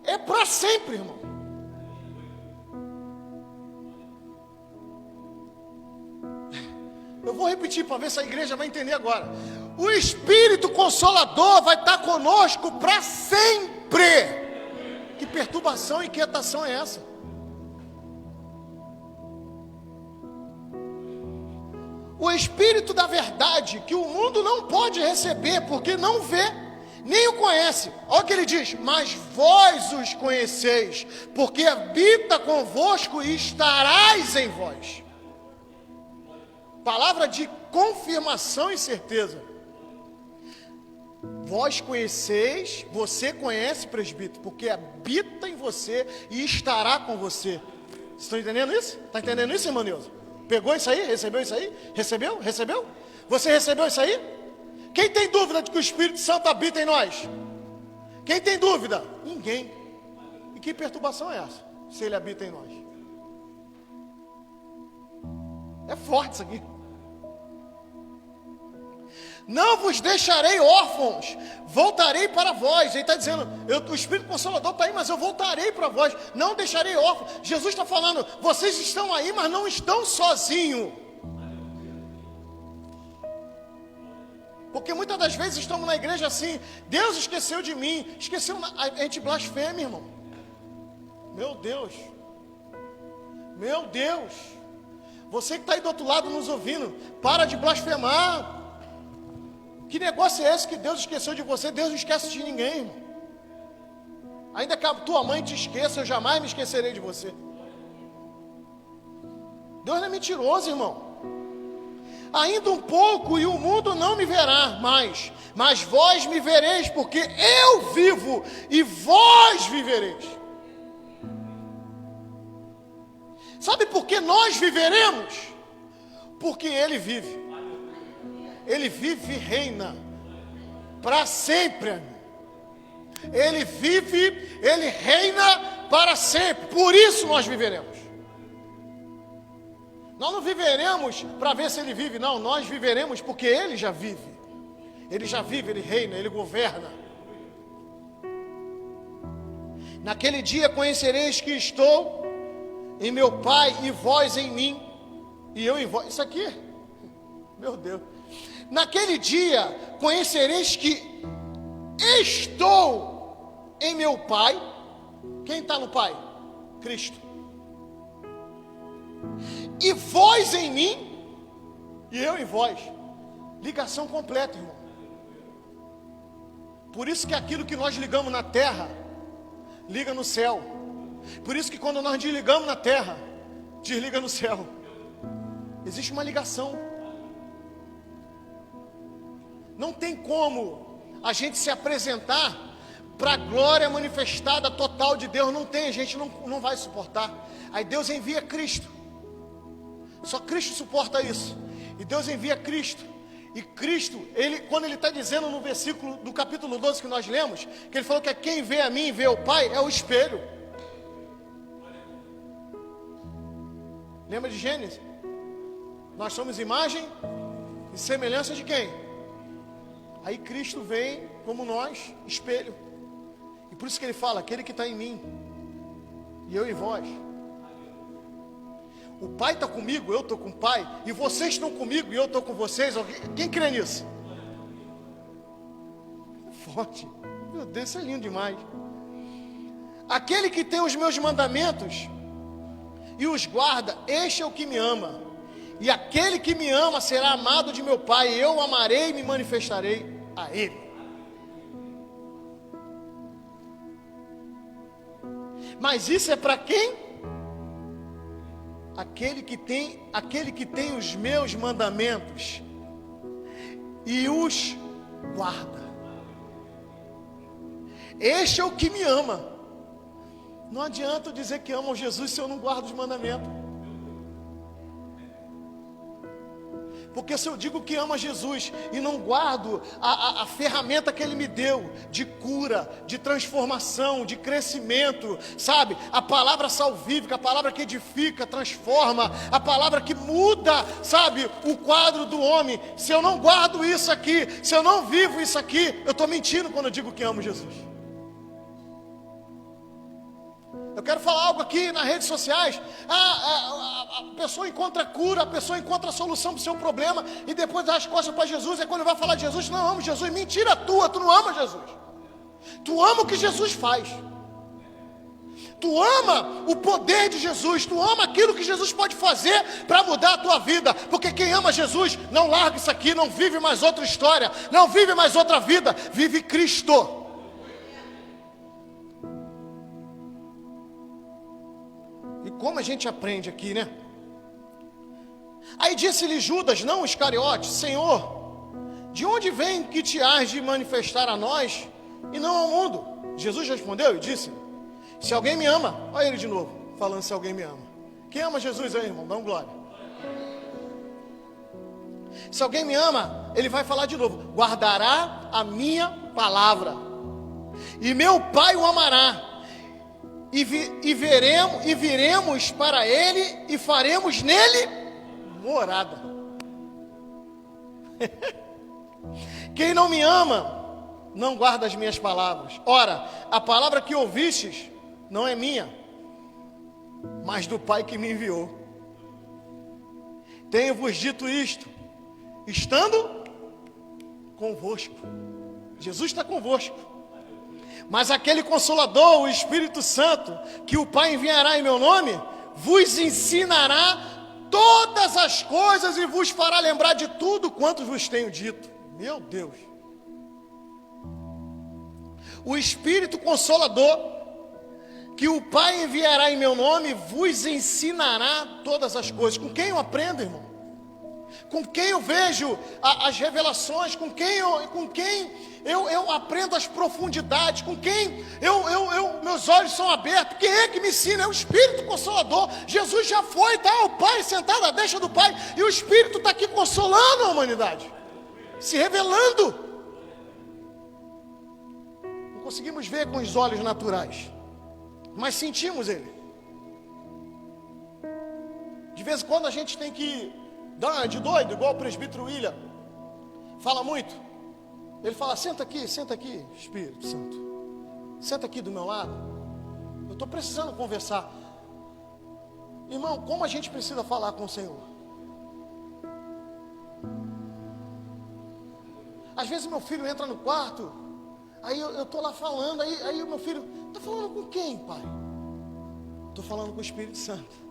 S1: é para sempre, irmão. Eu vou repetir para ver se a igreja vai entender agora. O Espírito Consolador vai estar conosco para sempre. Que perturbação e inquietação é essa? O Espírito da verdade, que o mundo não pode receber, porque não vê, nem o conhece. Olha o que ele diz: mas vós os conheceis, porque habita convosco e estarás em vós. Palavra de confirmação e certeza. Vós conheceis, você conhece, presbítero, porque habita em você e estará com você. Vocês estão entendendo isso? Está entendendo isso, irmão Neuza? Pegou isso aí? Recebeu isso aí? Recebeu? Recebeu? Você recebeu isso aí? Quem tem dúvida de que o Espírito Santo habita em nós? Quem tem dúvida? Ninguém. E que perturbação é essa? Se ele habita em nós. É forte isso aqui. Não vos deixarei órfãos, voltarei para vós. Ele está dizendo, o Espírito Consolador está aí, mas eu voltarei para vós. Não deixarei órfãos. Jesus está falando, vocês estão aí, mas não estão sozinhos. Porque muitas das vezes estamos na igreja assim, Deus esqueceu de mim, esqueceu, a gente blasfema, irmão. Meu Deus. Meu Deus. Você que está aí do outro lado nos ouvindo, para de blasfemar. Que negócio é esse que Deus esqueceu de você? Deus não esquece de ninguém, irmão. Ainda que a tua mãe te esqueça, eu jamais me esquecerei de você. Deus não é mentiroso, irmão. Ainda um pouco e o mundo não me verá mais, mas vós me vereis, porque eu vivo e vós vivereis. Sabe por que nós viveremos? Porque Ele vive. Ele vive e reina para sempre, amigo. Ele vive, Ele reina para sempre. Por isso nós viveremos. Nós não viveremos para ver se Ele vive, não. Nós viveremos porque Ele já vive. Ele já vive, Ele reina, Ele governa. Naquele dia conhecereis que estou em meu Pai e vós em mim, e eu em vós. Isso aqui, meu Deus. Naquele dia conhecereis que estou em meu Pai. Quem está no Pai? Cristo. E vós em mim, e eu em vós. Ligação completa, irmão. Por isso que aquilo que nós ligamos na terra, liga no céu. Por isso que quando nós desligamos na terra, desliga no céu. Existe uma ligação. Não tem como a gente se apresentar para a glória manifestada total de Deus. Não tem, a gente não vai suportar. Aí Deus envia Cristo. Só Cristo suporta isso. E Deus envia Cristo. E Cristo, quando Ele está dizendo no versículo do capítulo 12 que nós lemos, que Ele falou que quem vê a mim e vê o Pai é o espelho. Lembra de Gênesis? Nós somos imagem e semelhança de quem? Aí Cristo vem como nós, espelho. E por isso que Ele fala, aquele que está em mim e eu em vós. O Pai está comigo, eu estou com o Pai, e vocês estão comigo e eu estou com vocês. Quem crê nisso? Forte. Meu Deus, isso é lindo demais. Aquele que tem os meus mandamentos e os guarda, este é o que me ama. E aquele que me ama será amado de meu Pai, e eu o amarei e me manifestarei a Ele. Mas isso é para quem? Aquele que tem os meus mandamentos e os guarda. Este é o que me ama. Não adianta eu dizer que amo Jesus se eu não guardo os mandamentos. Porque se eu digo que amo a Jesus e não guardo a ferramenta que Ele me deu, de cura, de transformação, de crescimento, sabe? A palavra salvífica, a palavra que edifica, transforma, a palavra que muda, sabe? O quadro do homem. Se eu não guardo isso aqui, se eu não vivo isso aqui, eu estou mentindo quando eu digo que amo Jesus. Eu quero falar algo aqui nas redes sociais. A pessoa encontra cura, a pessoa encontra a solução para o seu problema e depois dá as costas para Jesus. É quando vai falar de Jesus, não amo Jesus. Mentira tua, tu não ama Jesus. Tu ama o que Jesus faz. Tu ama o poder de Jesus. Tu ama aquilo que Jesus pode fazer para mudar a tua vida. Porque quem ama Jesus não larga isso aqui, não vive mais outra história, não vive mais outra vida, vive Cristo. E como a gente aprende aqui, né? Aí disse-lhe Judas, não Iscariote, Senhor, de onde vem que te hás de manifestar a nós e não ao mundo? Jesus respondeu e disse, se alguém me ama, olha ele de novo, falando se alguém me ama. Quem ama Jesus aí, irmão? Dá um glória. Se alguém me ama, ele vai falar de novo, guardará a minha palavra, e meu Pai o amará. E viremos para Ele e faremos nele morada. Quem não me ama, não guarda as minhas palavras. Ora, a palavra que ouvistes não é minha, mas do Pai que me enviou. Tenho-vos dito isto, estando convosco. Jesus está convosco. Mas aquele Consolador, o Espírito Santo, que o Pai enviará em meu nome, vos ensinará todas as coisas e vos fará lembrar de tudo quanto vos tenho dito. Meu Deus. O Espírito Consolador que o Pai enviará em meu nome, vos ensinará todas as coisas. Com quem eu aprendo, irmão? Com quem eu vejo as revelações? Com quem eu aprendo as profundidades? Com quem meus olhos são abertos? Quem é que me ensina? É o Espírito Consolador. Jesus já foi, está o Pai sentado à destra do Pai, e o Espírito está aqui consolando a humanidade, se revelando. Não conseguimos ver com os olhos naturais, mas sentimos Ele. De vez em quando a gente tem que dar uma de doido, igual o presbítero William fala muito. Ele fala: senta aqui, Espírito Santo, senta aqui do meu lado, eu estou precisando conversar. Irmão, como a gente precisa falar com o Senhor. Às vezes meu filho entra no quarto, aí eu estou lá falando, aí o meu filho: está falando com quem, pai? Estou falando com o Espírito Santo.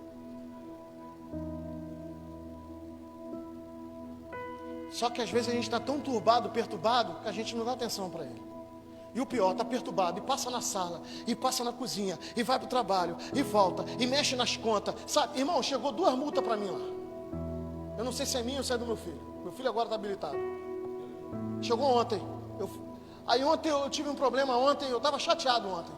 S1: Só que às vezes a gente está tão turbado, perturbado, que a gente não dá atenção para ele. E o pior, está perturbado, e passa na sala, e passa na cozinha, e vai para o trabalho, e volta, e mexe nas contas. Sabe, irmão, chegou 2 multas para mim lá. Eu não sei se é minha ou se é do meu filho. Meu filho agora está habilitado. Chegou ontem. Aí ontem eu tive um problema ontem, eu estava chateado ontem.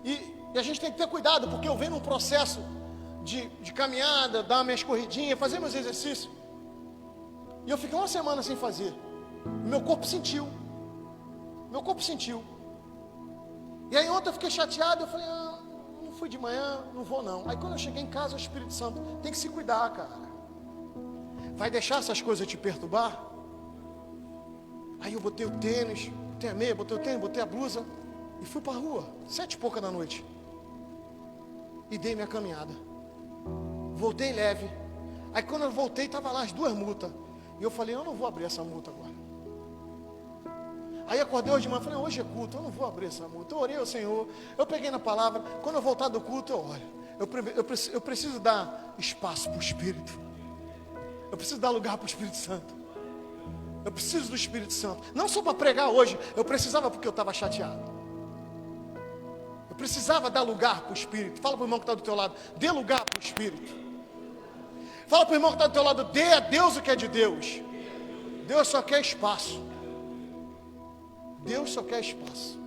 S1: E a gente tem que ter cuidado, porque eu venho num processo de caminhada, dar minhas corridinhas, fazer meus exercícios. E eu fiquei 1 semana sem fazer. Meu corpo sentiu. E aí ontem eu fiquei chateado, eu falei: não fui de manhã, não vou não. Aí quando eu cheguei em casa, o Espírito Santo: tem que se cuidar, cara. Vai deixar essas coisas te perturbar? Aí eu botei o tênis, botei a meia, botei a blusa e fui para a rua, 7h pouca da noite. E dei minha caminhada. Voltei leve. Aí quando eu voltei, estava lá as 2 multas. E eu falei: eu não vou abrir essa multa agora. Aí acordei hoje de manhã, falei: hoje é culto, eu não vou abrir essa multa. Eu orei ao Senhor, eu peguei na palavra. Quando eu voltar do culto, eu olho. Eu preciso dar espaço para o Espírito. Eu preciso dar lugar para o Espírito Santo. Eu preciso do Espírito Santo. Não só para pregar hoje, eu precisava porque eu estava chateado. Eu precisava dar lugar para o Espírito. Fala para o irmão que está do teu lado: dê lugar para o Espírito. Fala para o irmão que está do teu lado: dê a Deus o que é de Deus. Deus só quer espaço. Deus só quer espaço.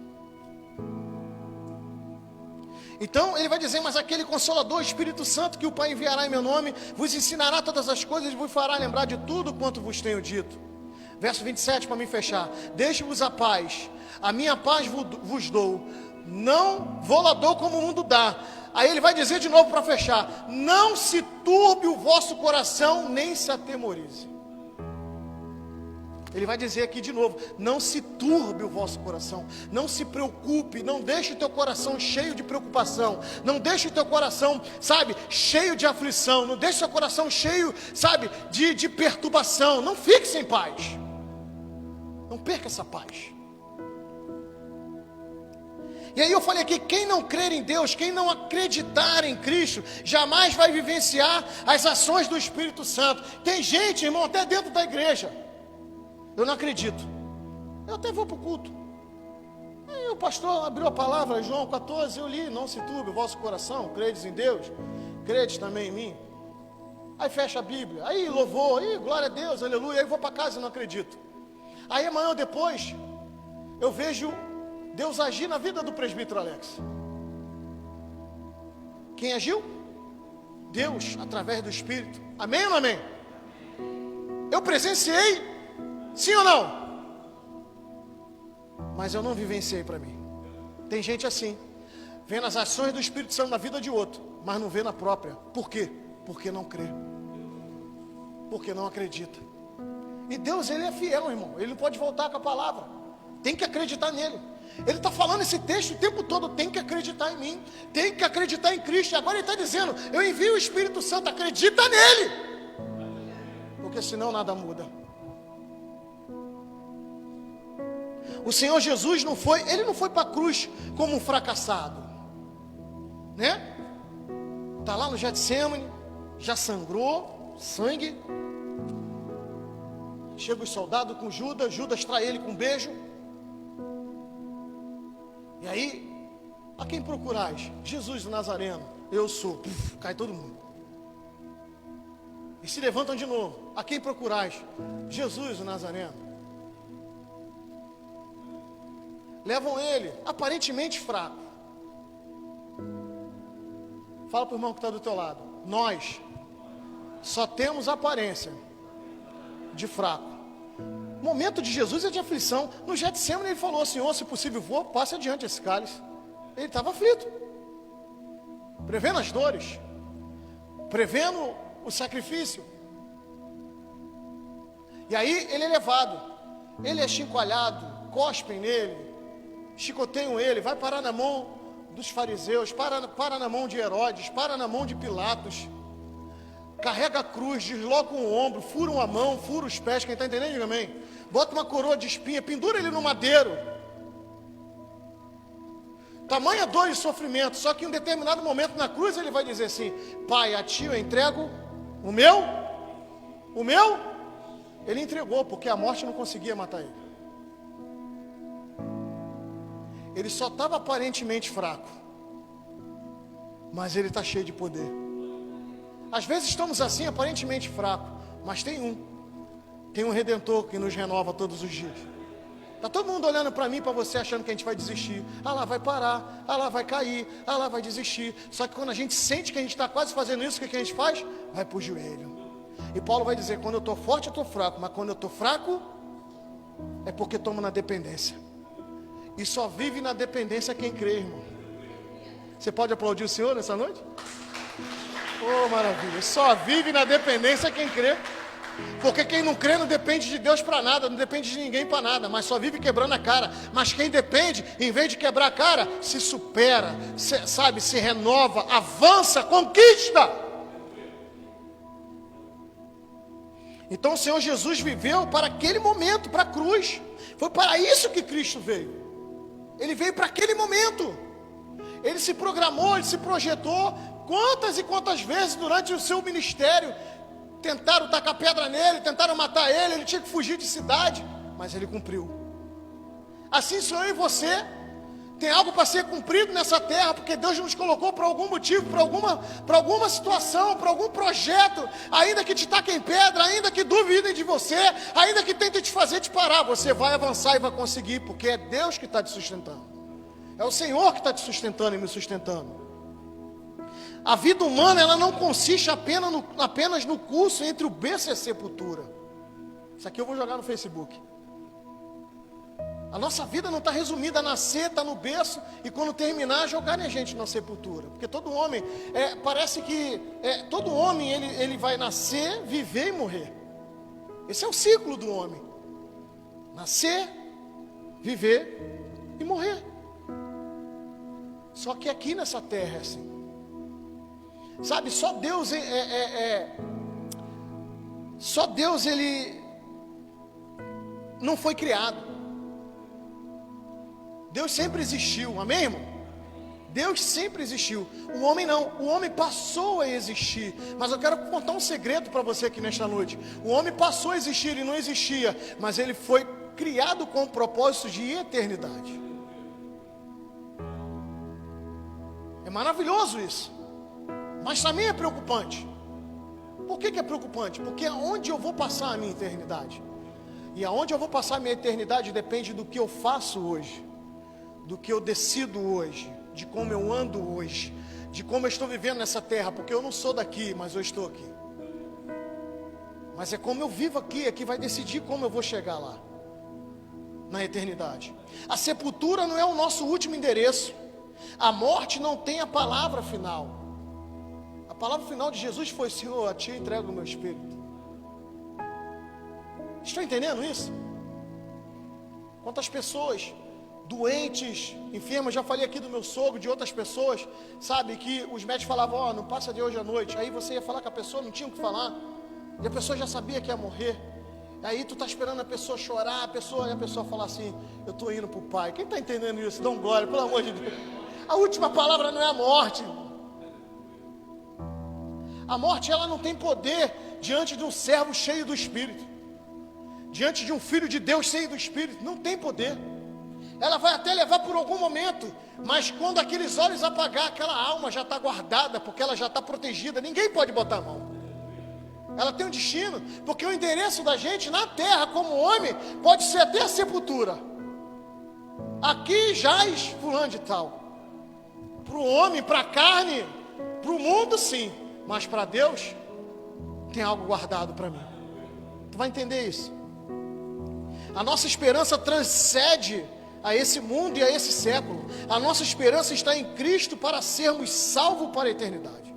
S1: Então ele vai dizer: mas aquele Consolador, o Espírito Santo, que o Pai enviará em meu nome, vos ensinará todas as coisas e vos fará lembrar de tudo quanto vos tenho dito. Verso 27 para me fechar: deixe-vos a paz, a minha paz vos dou, não vou lá dou como o mundo dá. Aí ele vai dizer de novo para fechar: não se turbe o vosso coração, nem se atemorize. Ele vai dizer aqui de novo: não se turbe o vosso coração, não se preocupe, não deixe o teu coração cheio de preocupação, não deixe o teu coração, sabe, cheio de aflição, não deixe o seu coração cheio, sabe, de perturbação. Não fique sem paz, não perca essa paz. E aí eu falei aqui: quem não crer em Deus, quem não acreditar em Cristo, jamais vai vivenciar as ações do Espírito Santo. Tem gente, irmão, até dentro da igreja: eu não acredito, eu até vou para o culto. Aí o pastor abriu a palavra, João 14, eu li: não se turbe o vosso coração, credes em Deus, credes também em mim. Aí fecha a Bíblia, aí louvor, aí glória a Deus, aleluia. Aí vou para casa e não acredito. Aí amanhã ou depois, eu vejo Deus agir na vida do presbítero Alex. Quem agiu? Deus, através do Espírito. Amém ou não amém? Eu presenciei, sim ou não? Mas eu não vivenciei para mim. Tem gente assim, vendo as ações do Espírito Santo na vida de outro, mas não vê na própria. Por quê? Porque não crê, porque não acredita. E Deus, Ele é fiel, irmão. Ele não pode voltar com a palavra. Tem que acreditar nele. Ele está falando esse texto o tempo todo: tem que acreditar em mim, tem que acreditar em Cristo. E agora ele está dizendo: eu envio o Espírito Santo, acredita nele, porque senão nada muda. O Senhor Jesus não foi para a cruz como um fracassado, né? Está lá no Getsemane, já sangrou, sangue. Chega os soldados com Judas, Judas trai ele com um beijo. E aí, A quem procurais? Jesus o Nazareno. Eu sou. Puf, cai todo mundo. E se levantam de novo. A quem procurais? Jesus o Nazareno. Levam ele, aparentemente fraco. Fala para o irmão que está do teu lado. Nós só temos aparência de fraco. Momento de Jesus é de aflição. No Getsemane ele falou: Senhor, se possível for, passe adiante esse cálice. Ele estava aflito, prevendo as dores, prevendo o sacrifício. E aí ele é levado, ele é chicoalhado, cospem nele, chicoteiam ele, vai parar na mão dos fariseus, para na mão de Herodes, para na mão de Pilatos, carrega a cruz, desloca um ombro, fura a mão, fura os pés. Quem está entendendo, diga amém. Bota uma coroa de espinha, pendura ele no madeiro. Tamanha dor e sofrimento. Só que em um determinado momento na cruz ele vai dizer assim: Pai, a ti eu entrego o meu. Ele entregou, porque a morte não conseguia matar ele. Ele só estava aparentemente fraco, mas ele está cheio de poder. Às vezes estamos assim, aparentemente fracos, mas tem um Redentor que nos renova todos os dias. Está todo mundo olhando para mim e para você, achando que a gente vai desistir. Ah lá, vai parar, ah lá, vai cair, ah lá, vai desistir. Só que quando a gente sente que a gente está quase fazendo isso, o que a gente faz? Vai para o joelho. E Paulo vai dizer: quando eu estou forte, eu estou fraco, mas quando eu estou fraco, é porque tomo na dependência. E só vive na dependência quem crê, irmão. Você pode aplaudir o Senhor nessa noite? Oh, maravilha. Só vive na dependência quem crê. Porque quem não crê não depende de Deus para nada, não depende de ninguém para nada, mas só vive quebrando a cara. Mas quem depende, em vez de quebrar a cara, se supera, se renova, avança, conquista. Então o Senhor Jesus viveu para aquele momento, para a cruz. Foi para isso que Cristo veio. Ele veio para aquele momento. Ele se programou, ele se projetou. Quantas e quantas vezes durante o seu ministério tentaram tacar pedra nele, tentaram matar ele, ele tinha que fugir de cidade, mas ele cumpriu. Assim sou eu e você. Tem algo para ser cumprido nessa terra, porque Deus nos colocou por algum motivo, para alguma situação, para algum projeto. Ainda que te taquem pedra, ainda que duvidem de você, ainda que tentem te fazer te parar, você vai avançar e vai conseguir, porque é Deus que está te sustentando. É o Senhor que está te sustentando e me sustentando. A vida humana, ela não consiste apenas no curso entre o berço e a sepultura. Isso aqui eu vou jogar no Facebook. A nossa vida não está resumida a nascer, está no berço e quando terminar jogarem a gente na sepultura. Porque todo homem, parece que todo homem ele vai nascer, viver e morrer. Esse é o ciclo do homem. Nascer, viver e morrer. Só que aqui nessa terra é assim. Sabe, só Deus ele não foi criado. Deus sempre existiu, amém, irmão? Deus sempre existiu. O homem não, o homem passou a existir. Mas eu quero contar um segredo para você aqui nesta noite. O homem passou a existir, ele não existia, mas ele foi criado com o propósito de eternidade. É maravilhoso isso. Mas também é preocupante. Por que é preocupante? Porque aonde eu vou passar a minha eternidade? E aonde eu vou passar a minha eternidade depende do que eu faço hoje, do que eu decido hoje, de como eu ando hoje, de como eu estou vivendo nessa terra, porque eu não sou daqui, mas eu estou aqui. Mas é como eu vivo aqui, é que vai decidir como eu vou chegar lá, na eternidade. A sepultura não é o nosso último endereço. A morte não tem a palavra final. A palavra final de Jesus foi: Senhor, a ti eu entrego o meu espírito. Estão entendendo isso? Quantas pessoas doentes, enfermas, já falei aqui do meu sogro, de outras pessoas, sabe, que os médicos falavam: não passa de hoje à noite. Aí você ia falar com a pessoa, não tinha o que falar, e a pessoa já sabia que ia morrer. Aí tu está esperando a pessoa chorar, e a pessoa fala assim: eu estou indo para o Pai. Quem está entendendo isso? Dá um glória, pelo amor de Deus. A última palavra não é a morte. A morte, ela não tem poder diante de um servo cheio do Espírito, diante de um filho de Deus cheio do Espírito. Não tem poder. ela vai até levar por algum momento, mas quando aqueles olhos apagar, aquela alma já está guardada, porque ela já está protegida, ninguém pode botar a mão. Ela tem um destino, porque o endereço da gente na terra, como homem, pode ser até a sepultura. Aqui jaz fulano de tal. Para o homem, para a carne, para o mundo sim, mas para Deus tem algo guardado para mim. Tu vai entender isso? A nossa esperança transcende a esse mundo e a esse século. A nossa esperança está em Cristo para sermos salvos para a eternidade.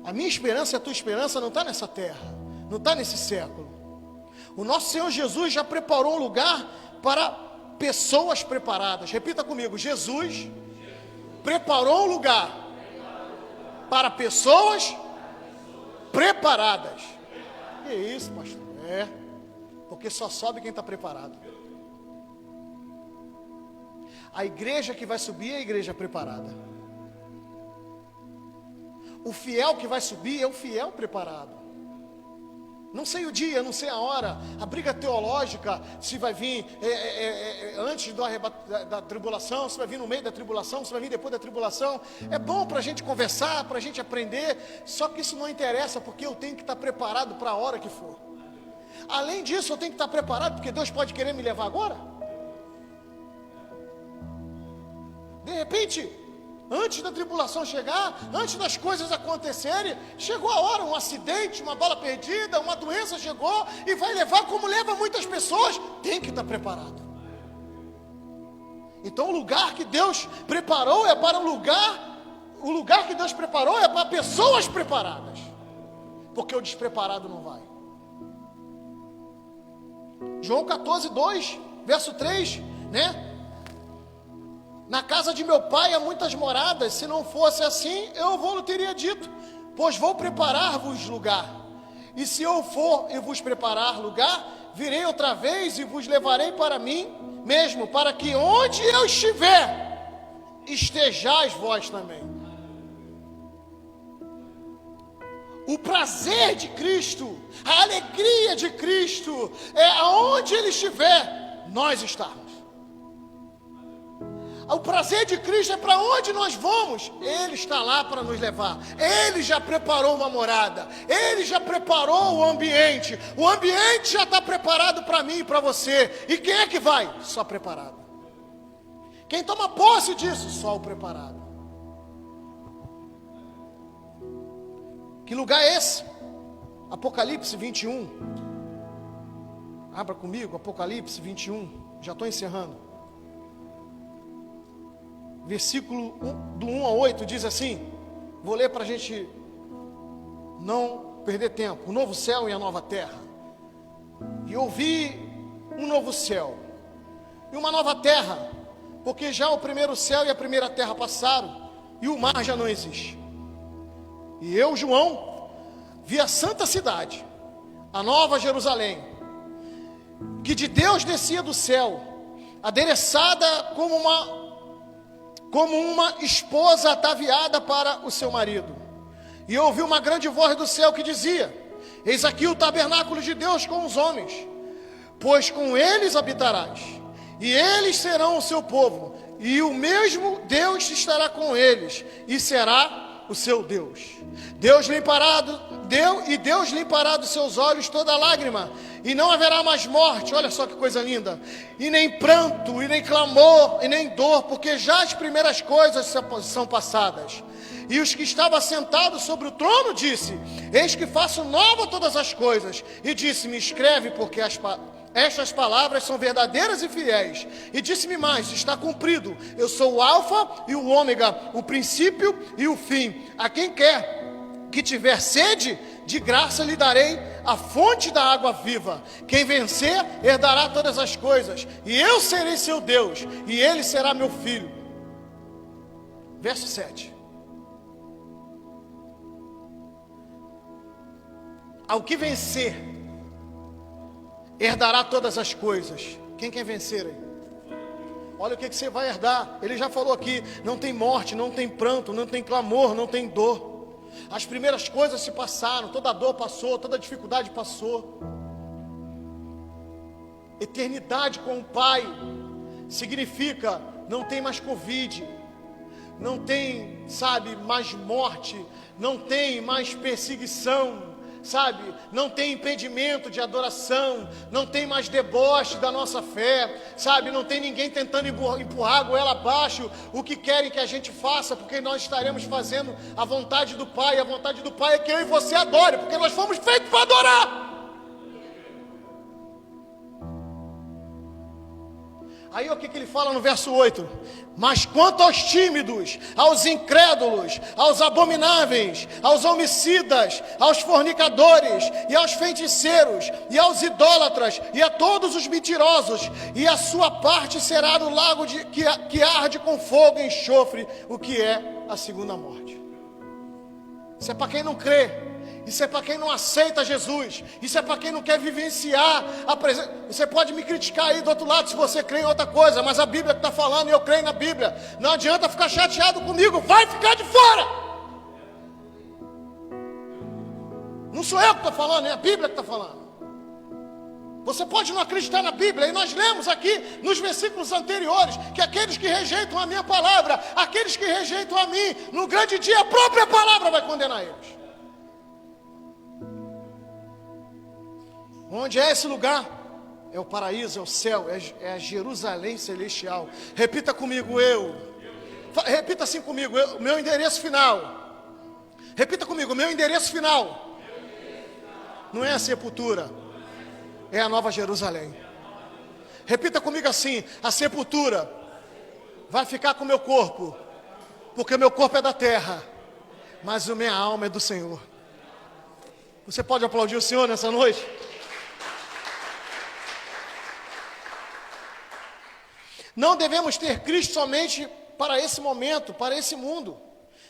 S1: A minha esperança e a tua esperança não está nessa terra, não está nesse século. O nosso Senhor Jesus já preparou um lugar para pessoas preparadas. Repita comigo: Jesus preparou um lugar para pessoas preparadas. Que isso, pastor? Porque só sobe quem está preparado. A igreja que vai subir é a igreja preparada. O fiel que vai subir é o fiel preparado. Não sei o dia, não sei a hora. A briga teológica, se vai vir antes da tribulação, se vai vir no meio da tribulação, se vai vir depois da tribulação. É bom para a gente conversar, para a gente aprender. Só que isso não interessa, porque eu tenho que estar preparado para a hora que for. Além disso, eu tenho que estar preparado, porque Deus pode querer me levar agora. De repente, antes da tribulação chegar, antes das coisas acontecerem, chegou a hora, um acidente, uma bala perdida, uma doença chegou e vai levar como leva muitas pessoas. Tem que estar preparado. Então o lugar que Deus preparou é para o lugar que Deus preparou é para pessoas preparadas, porque o despreparado não vai. João 14:2, verso 3, né? Na casa de meu pai há muitas moradas, se não fosse assim, eu vou teria dito, pois vou preparar-vos lugar. E se eu for e vos preparar lugar, virei outra vez e vos levarei para mim mesmo, para que onde eu estiver, estejais vós também. O prazer de Cristo, a alegria de Cristo, é aonde Ele estiver, nós estarmos. O prazer de Cristo é para onde nós vamos, Ele está lá para nos levar. Ele já preparou uma morada, Ele já preparou o ambiente já está preparado para mim e para você. E quem é que vai? Só preparado. Quem toma posse disso? Só o preparado. Que lugar é esse? Apocalipse 21. Abra comigo, Apocalipse 21. Já estou encerrando. Versículo do 1 ao 8 diz assim, vou ler para a gente não perder tempo. O novo céu e a nova terra. E eu vi um novo céu e uma nova terra, porque já o primeiro céu e a primeira terra passaram, e o mar já não existe. E eu, João, vi a santa cidade, a nova Jerusalém, que de Deus descia do céu, adereçada como uma esposa ataviada para o seu marido. E eu ouvi uma grande voz do céu que dizia: eis aqui o tabernáculo de Deus com os homens, pois com eles habitarás, e eles serão o seu povo, e o mesmo Deus estará com eles, e será o seu Deus. Deus limpará dos seus olhos toda lágrima, e não haverá mais morte. Olha só que coisa linda. E nem pranto, e nem clamor, e nem dor, porque já as primeiras coisas são passadas. E os que estavam sentados sobre o trono disse: eis que faço nova todas as coisas. E disse-me: escreve, porque estas palavras são verdadeiras e fiéis. E disse-me mais: está cumprido. Eu sou o alfa e o ômega, o princípio e o fim. A quem quer que tiver sede, de graça lhe darei a fonte da água viva. Quem vencer, herdará todas as coisas, e eu serei seu Deus, e ele será meu filho. Verso 7. Ao que vencer, herdará todas as coisas. Quem quer vencer aí? Olha o que você vai herdar. Ele já falou aqui: não tem morte, não tem pranto, não tem clamor, não tem dor. As primeiras coisas se passaram, toda dor passou, toda dificuldade passou. Eternidade com o Pai significa não tem mais Covid, não tem, sabe, mais morte, não tem mais perseguição, sabe, não tem impedimento de adoração, não tem mais deboche da nossa fé, sabe, não tem ninguém tentando empurrar a goela abaixo o que querem que a gente faça, porque nós estaremos fazendo a vontade do Pai. A vontade do Pai é que eu e você adore, porque nós fomos feitos para adorar. Aí o que ele fala no verso 8? Mas quanto aos tímidos, aos incrédulos, aos abomináveis, aos homicidas, aos fornicadores, e aos feiticeiros, e aos idólatras, e a todos os mentirosos, e a sua parte será no lago que arde com fogo e enxofre, o que é a segunda morte. Isso é para quem não crê. Isso é para quem não aceita Jesus. Isso é para quem não quer vivenciar a presença. Você pode me criticar aí do outro lado se você crê em outra coisa, mas a Bíblia está falando e eu creio na Bíblia. Não adianta ficar chateado comigo, vai ficar de fora. Não sou eu que estou falando, é a Bíblia que está falando. Você pode não acreditar na Bíblia, e nós lemos aqui nos versículos anteriores que aqueles que rejeitam a minha palavra, aqueles que rejeitam a mim, no grande dia a própria palavra vai condenar eles. Onde é esse lugar? É o paraíso, é o céu, é a Jerusalém celestial. Repita comigo, repita assim comigo, o meu endereço final. Repita comigo, o meu endereço final. Não é a sepultura, é a nova Jerusalém. Repita comigo assim: a sepultura vai ficar com o meu corpo, porque o meu corpo é da terra, mas a minha alma é do Senhor. Você pode aplaudir o Senhor nessa noite? Não devemos ter Cristo somente para esse momento, para esse mundo.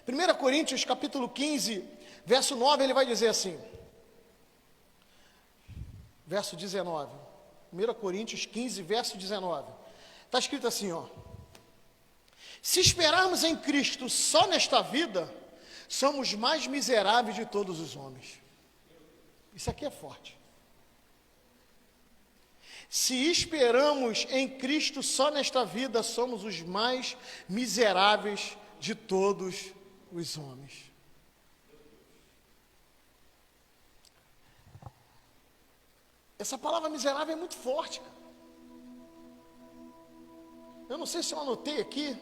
S1: 1 Coríntios capítulo 15, verso 9, ele vai dizer assim. Verso 19. 1 Coríntios 15, verso 19. Está escrito assim, ó. Se esperarmos em Cristo só nesta vida, somos mais miseráveis de todos os homens. Isso aqui é forte. Se esperamos em Cristo só nesta vida, somos os mais miseráveis de todos os homens. Essa palavra miserável é muito forte, cara. Eu não sei se eu anotei aqui.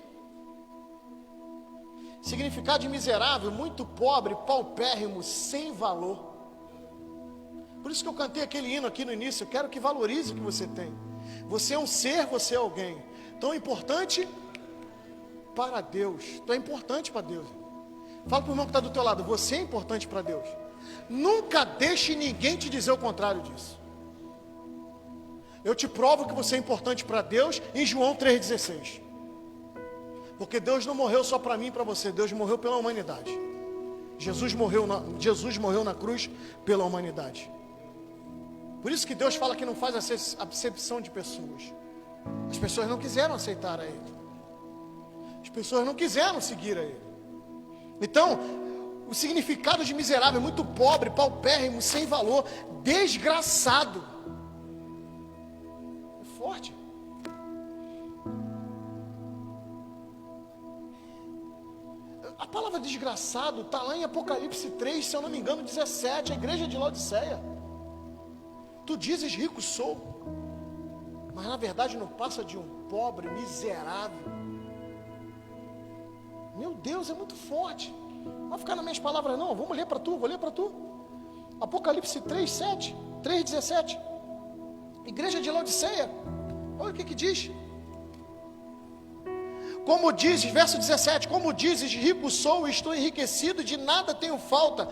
S1: Significado de miserável: muito pobre, paupérrimo, sem valor. Por isso que eu cantei aquele hino aqui no início. Eu quero que valorize o que você tem. Você é um ser, você é alguém tão importante para Deus. Tu é importante para Deus. Fala para o irmão que está do teu lado: você é importante para Deus. Nunca deixe ninguém te dizer o contrário disso. Eu te provo que você é importante para Deus em João 3,16. Porque Deus não morreu só para mim e para você. Deus morreu pela humanidade. Jesus morreu na cruz pela humanidade. Por isso que Deus fala que não faz acepção de pessoas. As pessoas não quiseram aceitar a Ele. As pessoas não quiseram seguir a Ele. Então, o significado de miserável é muito pobre, paupérrimo, sem valor, desgraçado. É forte. A palavra desgraçado está lá em Apocalipse 3, se eu não me engano, 17, a igreja de Laodiceia. Tu dizes rico sou, mas na verdade não passa de um pobre, miserável. Meu Deus, é muito forte. Não vai ficar nas minhas palavras não, vamos ler para tu, vou ler para tu. Apocalipse 3, 7, 3, 17. Igreja de Laodiceia, olha o que diz. Como dizes, verso 17, como dizes, rico sou, estou enriquecido, de nada tenho falta,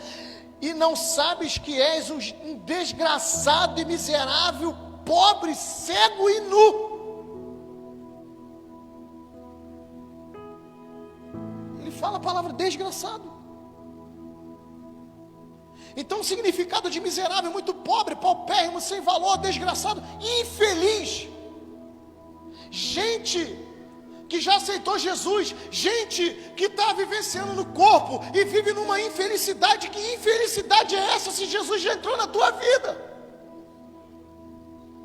S1: e não sabes que és um desgraçado e miserável, pobre, cego e nu. Ele fala a palavra desgraçado. Então o significado de miserável é muito pobre, paupérrimo, sem valor, desgraçado, infeliz. Gente que já aceitou Jesus, gente que está vivenciando no corpo e vive numa infelicidade. Que infelicidade é essa se Jesus já entrou na tua vida?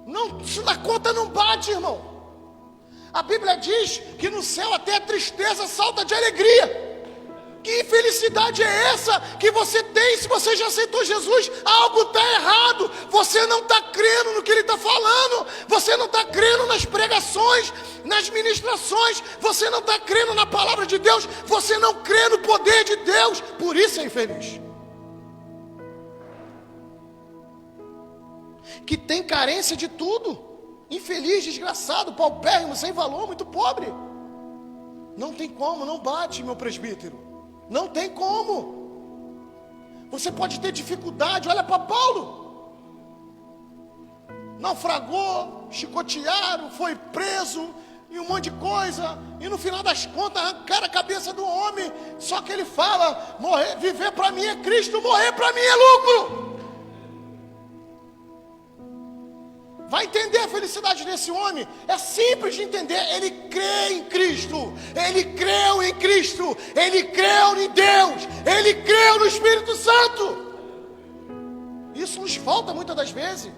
S1: Não, isso na conta não bate, irmão. A Bíblia diz que no céu até a tristeza salta de alegria. Que infelicidade é essa que você tem se você já aceitou Jesus? Algo está errado. Você não está crendo no que Ele está falando. Você não está crendo nas pregações, nas ministrações. Você não está crendo na palavra de Deus. Você não crê no poder de Deus. Por isso é infeliz. Que tem carência de tudo. Infeliz, desgraçado, paupérrimo, sem valor, muito pobre. Não tem como, não bate, meu presbítero. Não tem como. Você pode ter dificuldade. Olha para Paulo. Naufragou, chicotearam, foi preso e um monte de coisa. E no final das contas arrancaram a cabeça do homem. Só que ele fala: viver para mim é Cristo, morrer para mim é lucro. Vai entender a felicidade desse homem? É simples de entender. Ele crê em Cristo. Ele creu em Cristo. Ele creu em Deus. Ele creu no Espírito Santo. Isso nos falta muitas das vezes.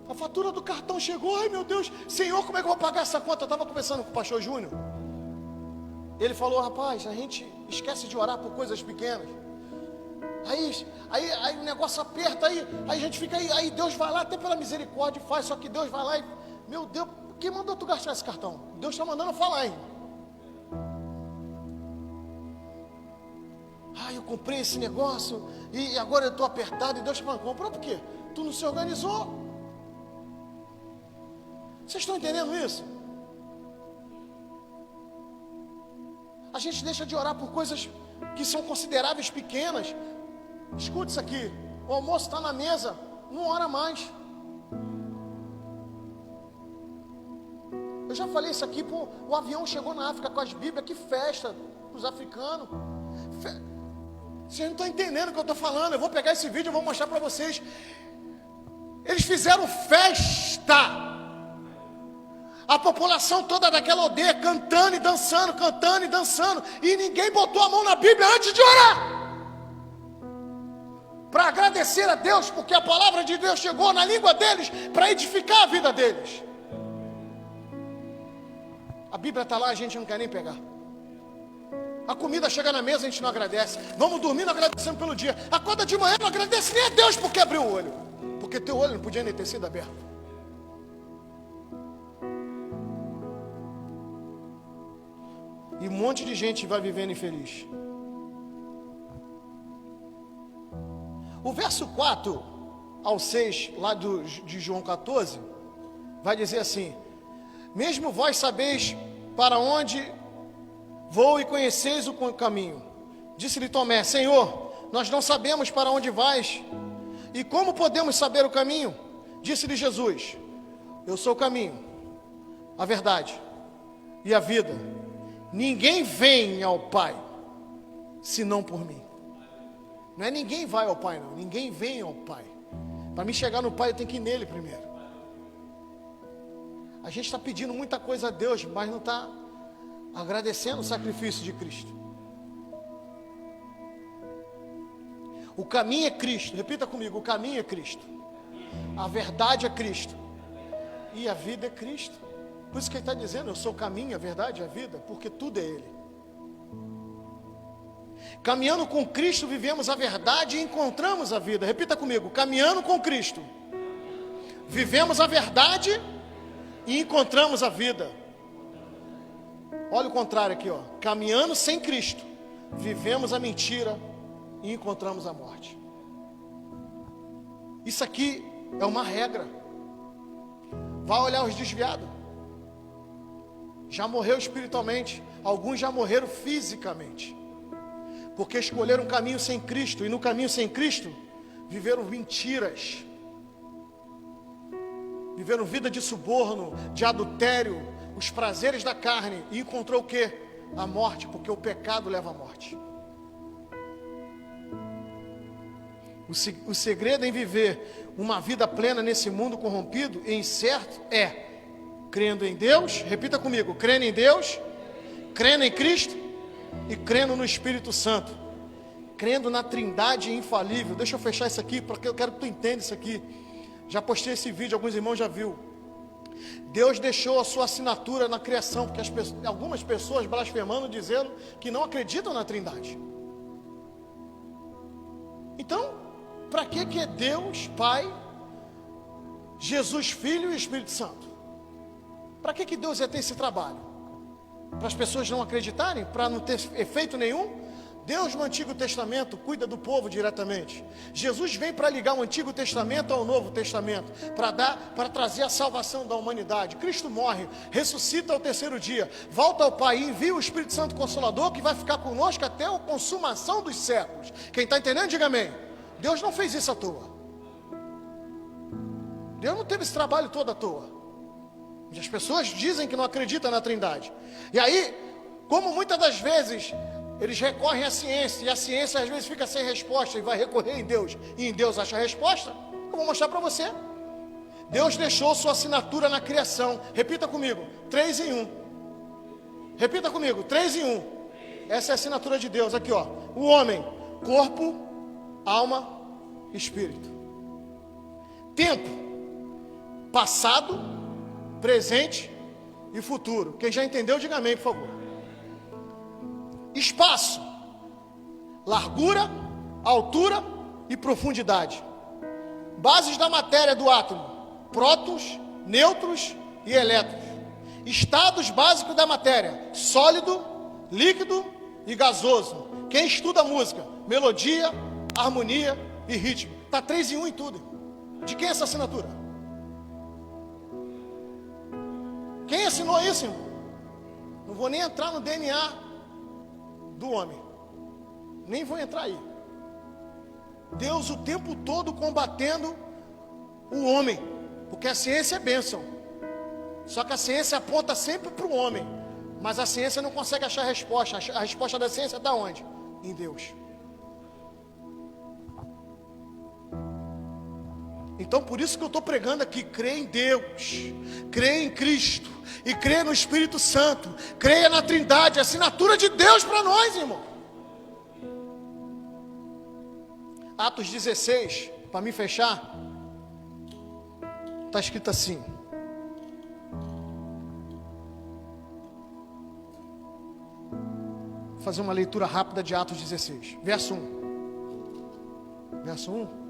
S1: A fatura do cartão chegou. Ai meu Deus, Senhor, como é que eu vou pagar essa conta? Eu estava conversando com o pastor Júnior. Ele falou: rapaz, a gente esquece de orar por coisas pequenas. Aí o negócio aperta, aí a gente fica aí Deus vai lá, até pela misericórdia faz, só que Deus vai lá e, meu Deus, quem mandou tu gastar esse cartão? Deus está mandando eu falar, hein? Eu comprei esse negócio, e agora eu estou apertado, e Deus está falando: comprou por quê? Tu não se organizou. Vocês estão entendendo isso? A gente deixa de orar por coisas que são consideráveis pequenas. Escute isso aqui: o almoço está na mesa, não ora mais. Eu já falei isso aqui, pô, o avião chegou na África com as Bíblias, que festa para os africanos. Vocês não estão entendendo o que eu estou falando. Eu vou pegar esse vídeo e vou mostrar para vocês. Eles fizeram festa. A população toda daquela aldeia cantando e dançando, e ninguém botou a mão na Bíblia antes de orar. Para agradecer a Deus, porque a palavra de Deus chegou na língua deles, para edificar a vida deles. A Bíblia está lá, a gente não quer nem pegar. A comida chega na mesa, a gente não agradece. Vamos dormir não agradecendo pelo dia. Acorda de manhã, não agradece nem a Deus porque abriu o olho. Porque teu olho não podia nem ter sido aberto. E um monte de gente vai vivendo infeliz. O verso 4 ao 6, lá de João 14, vai dizer assim: mesmo vós sabeis para onde vou e conheceis o caminho. Disse-lhe Tomé: Senhor, nós não sabemos para onde vais, e como podemos saber o caminho? Disse-lhe Jesus: eu sou o caminho, a verdade e a vida. Ninguém vem ao Pai, senão por mim. Não é ninguém vai ao Pai, não. Ninguém vem ao Pai. Para mim chegar no Pai, eu tenho que ir nele primeiro. A gente está pedindo muita coisa a Deus, mas não está agradecendo o sacrifício de Cristo. O caminho é Cristo. Repita comigo: o caminho é Cristo. A verdade é Cristo. E a vida é Cristo. Por isso que ele está dizendo: eu sou o caminho, a verdade e a vida, porque tudo é Ele. Caminhando com Cristo, vivemos a verdade e encontramos a vida. Repita comigo: caminhando com Cristo, vivemos a verdade e encontramos a vida. Olha o contrário aqui, ó. Caminhando sem Cristo, vivemos a mentira e encontramos a morte. Isso aqui é uma regra. Vai olhar os desviados. Já morreu espiritualmente, alguns já morreram fisicamente, porque escolheram um caminho sem Cristo, e no caminho sem Cristo, viveram mentiras, viveram vida de suborno, de adultério, os prazeres da carne, e encontrou o quê? A morte, porque o pecado leva à morte. O segredo em viver uma vida plena nesse mundo corrompido e incerto é crendo em Deus. Repita comigo: crendo em Deus, crendo em Cristo e crendo no Espírito Santo, crendo na Trindade infalível. Deixa eu fechar isso aqui, porque eu quero que tu entenda isso aqui. Já postei esse vídeo, alguns irmãos já viu. Deus deixou a sua assinatura na criação, porque algumas pessoas blasfemando, dizendo que não acreditam na Trindade. Então, para que é Deus, Pai, Jesus, Filho e Espírito Santo? Para que Deus ia ter esse trabalho? Para as pessoas não acreditarem? Para não ter efeito nenhum? Deus no Antigo Testamento cuida do povo diretamente. Jesus vem para ligar o Antigo Testamento ao Novo Testamento, para trazer a salvação da humanidade. Cristo morre, ressuscita ao terceiro dia, volta ao Pai e envia o Espírito Santo Consolador, que vai ficar conosco até a consumação dos séculos. Quem está entendendo, diga amém. Deus não fez isso à toa. Deus não teve esse trabalho todo à toa. E as pessoas dizem que não acreditam na Trindade. E aí, como muitas das vezes eles recorrem à ciência, e a ciência às vezes fica sem resposta e vai recorrer em Deus, e em Deus acha a resposta, eu vou mostrar para você. Deus deixou sua assinatura na criação. Repita comigo, 3 em 1. Repita comigo, 3 em 1. Essa é a assinatura de Deus, aqui ó. O homem, corpo, alma, espírito. Tempo, passado, presente e futuro. Quem já entendeu, diga amém, por favor. Espaço, largura, altura e profundidade. Bases da matéria do átomo: prótons, nêutrons e elétrons. Estados básicos da matéria: sólido, líquido e gasoso. Quem estuda música: melodia, harmonia e ritmo. Está 3 em 1 em tudo. De quem é essa assinatura? Quem assinou isso, irmão? Não vou nem entrar no DNA do homem, nem vou entrar aí. Deus o tempo todo combatendo o homem, porque a ciência é bênção, só que a ciência aponta sempre para o homem, mas a ciência não consegue achar a resposta. A resposta da ciência está onde? Em Deus. Então por isso que eu estou pregando aqui: crê em Deus, crê em Cristo e crê no Espírito Santo, creia na Trindade, a assinatura de Deus para nós, irmão. Atos 16, para me fechar, está escrito assim: vou fazer uma leitura rápida de Atos 16, verso 1. Verso 1.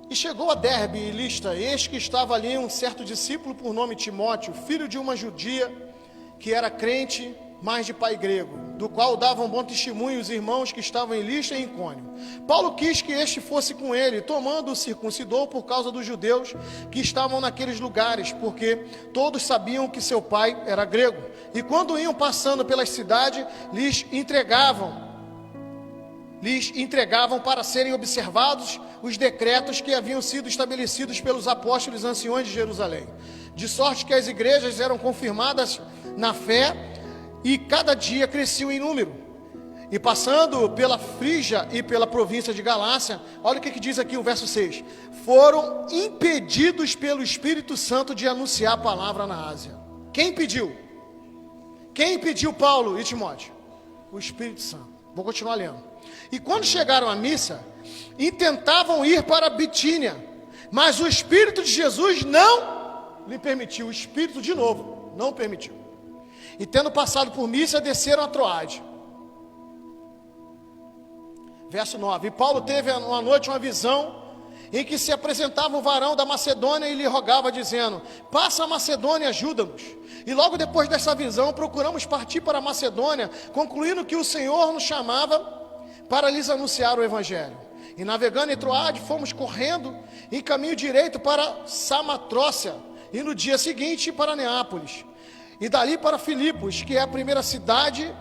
S1: E chegou a Derbe e Listra, eis que estava ali um certo discípulo por nome Timóteo, filho de uma judia, que era crente, mas de pai grego, do qual davam bom testemunho os irmãos que estavam em Listra e em Icônio. Paulo quis que este fosse com ele, tomando-o, circuncidou por causa dos judeus que estavam naqueles lugares, porque todos sabiam que seu pai era grego. E quando iam passando pelas cidades, lhes entregavam para serem observados os decretos que haviam sido estabelecidos pelos apóstolos e anciões de Jerusalém, de sorte que as igrejas eram confirmadas na fé e cada dia cresciam em número. E passando pela Frígia e pela província de Galácia, olha o que diz aqui o verso 6: foram impedidos pelo Espírito Santo de anunciar a palavra na Ásia. Quem impediu? Quem impediu Paulo e Timóteo? O Espírito Santo. Vou continuar lendo. E quando chegaram à missa, intentavam ir para Bitínia, mas o Espírito de Jesus não lhe permitiu. O Espírito, de novo, não permitiu. E tendo passado por Mísia, desceram a Troade. Verso 9. E Paulo teve uma noite uma visão, em que se apresentava um varão da Macedônia e lhe rogava, dizendo: passa a Macedônia, ajuda-nos. E logo depois dessa visão, procuramos partir para a Macedônia, concluindo que o Senhor nos chamava para lhes anunciar o Evangelho. E navegando em Troade, fomos correndo em caminho direito para Samatrócia, e no dia seguinte para Neápolis, e dali para Filipos, que é a primeira cidade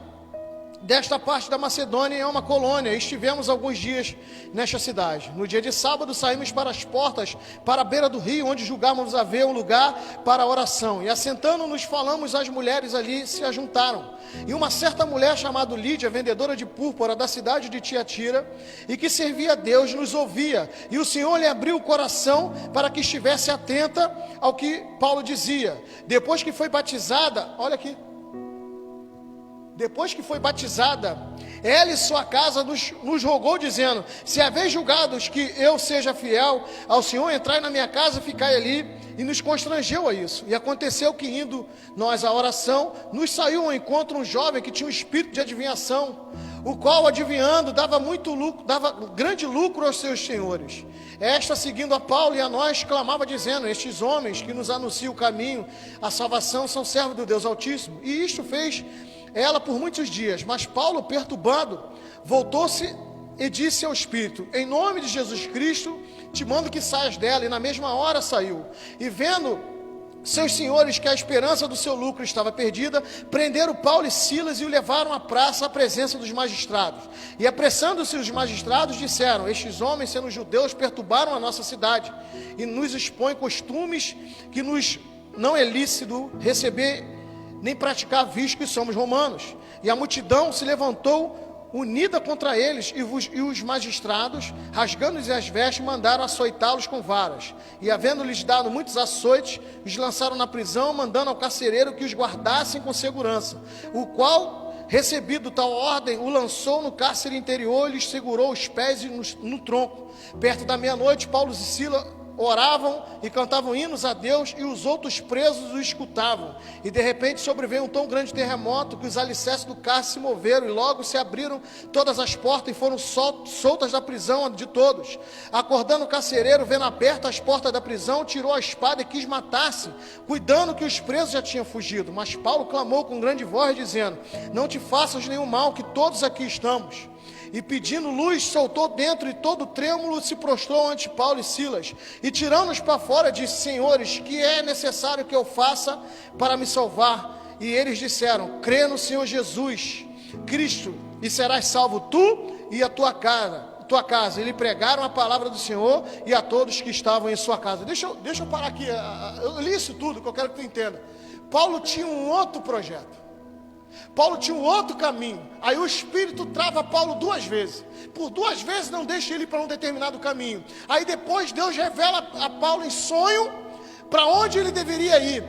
S1: desta parte da Macedônia, é uma colônia. Estivemos alguns dias nesta cidade. No dia de sábado saímos para as portas, para a beira do rio, onde julgávamos haver um lugar para a oração. E assentando-nos falamos, as mulheres ali se ajuntaram. E uma certa mulher chamada Lídia, vendedora de púrpura da cidade de Tiatira, e que servia a Deus, nos ouvia. E o Senhor lhe abriu o coração para que estivesse atenta ao que Paulo dizia. Depois que foi batizada, olha aqui. Depois que foi batizada, ela e sua casa nos rogou, dizendo: se haveis julgados que eu seja fiel ao Senhor, entrai na minha casa, ficai ali. e nos constrangeu a isso. E aconteceu que, indo nós à oração, nos saiu ao encontro um jovem que tinha um espírito de adivinhação, o qual, adivinhando, dava grande lucro aos seus senhores. Esta, seguindo a Paulo e a nós, clamava dizendo: estes homens que nos anunciam o caminho, a salvação, são servos do Deus Altíssimo. E isto fez ela por muitos dias. Mas Paulo, perturbado, voltou-se e disse ao Espírito: em nome de Jesus Cristo, te mando que saias dela. E na mesma hora saiu. E vendo seus senhores que a esperança do seu lucro estava perdida, prenderam Paulo e Silas e o levaram à praça à presença dos magistrados. E apressando-se os magistrados, disseram: estes homens, sendo judeus, perturbaram a nossa cidade e nos expõem costumes que nos não é lícito receber nem praticar, visto que somos romanos. E a multidão se levantou unida contra eles, e os magistrados, rasgando-lhes as vestes, mandaram açoitá-los com varas. E, havendo-lhes dado muitos açoites, os lançaram na prisão, mandando ao carcereiro que os guardassem com segurança, o qual, recebido tal ordem, o lançou no cárcere interior e lhes segurou os pés no tronco. Perto da meia-noite, Paulo e Silas oravam e cantavam hinos a Deus, e os outros presos o escutavam. E de repente sobreveio um tão grande terremoto que os alicerces do cárcere se moveram, e logo se abriram todas as portas e foram soltas da prisão de todos. Acordando o carcereiro, vendo abertas as portas da prisão, tirou a espada e quis matar-se, cuidando que os presos já tinham fugido. Mas Paulo clamou com grande voz, dizendo: não te faças nenhum mal, que todos aqui estamos. E pedindo luz, soltou dentro, e todo trêmulo se prostrou ante Paulo e Silas. E tirando-os para fora, disse: senhores, que é necessário que eu faça para me salvar? E eles disseram: crê no Senhor Jesus Cristo, e serás salvo tu e a tua casa. E lhe pregaram a palavra do Senhor e a todos que estavam em sua casa. Deixa eu parar aqui. Eu li isso tudo, que eu quero que tu entenda. Paulo tinha um outro projeto. Paulo tinha um outro caminho. Aí o Espírito trava Paulo 2 vezes. Por 2 vezes não deixa ele ir para um determinado caminho. Aí depois Deus revela a Paulo em sonho para onde ele deveria ir.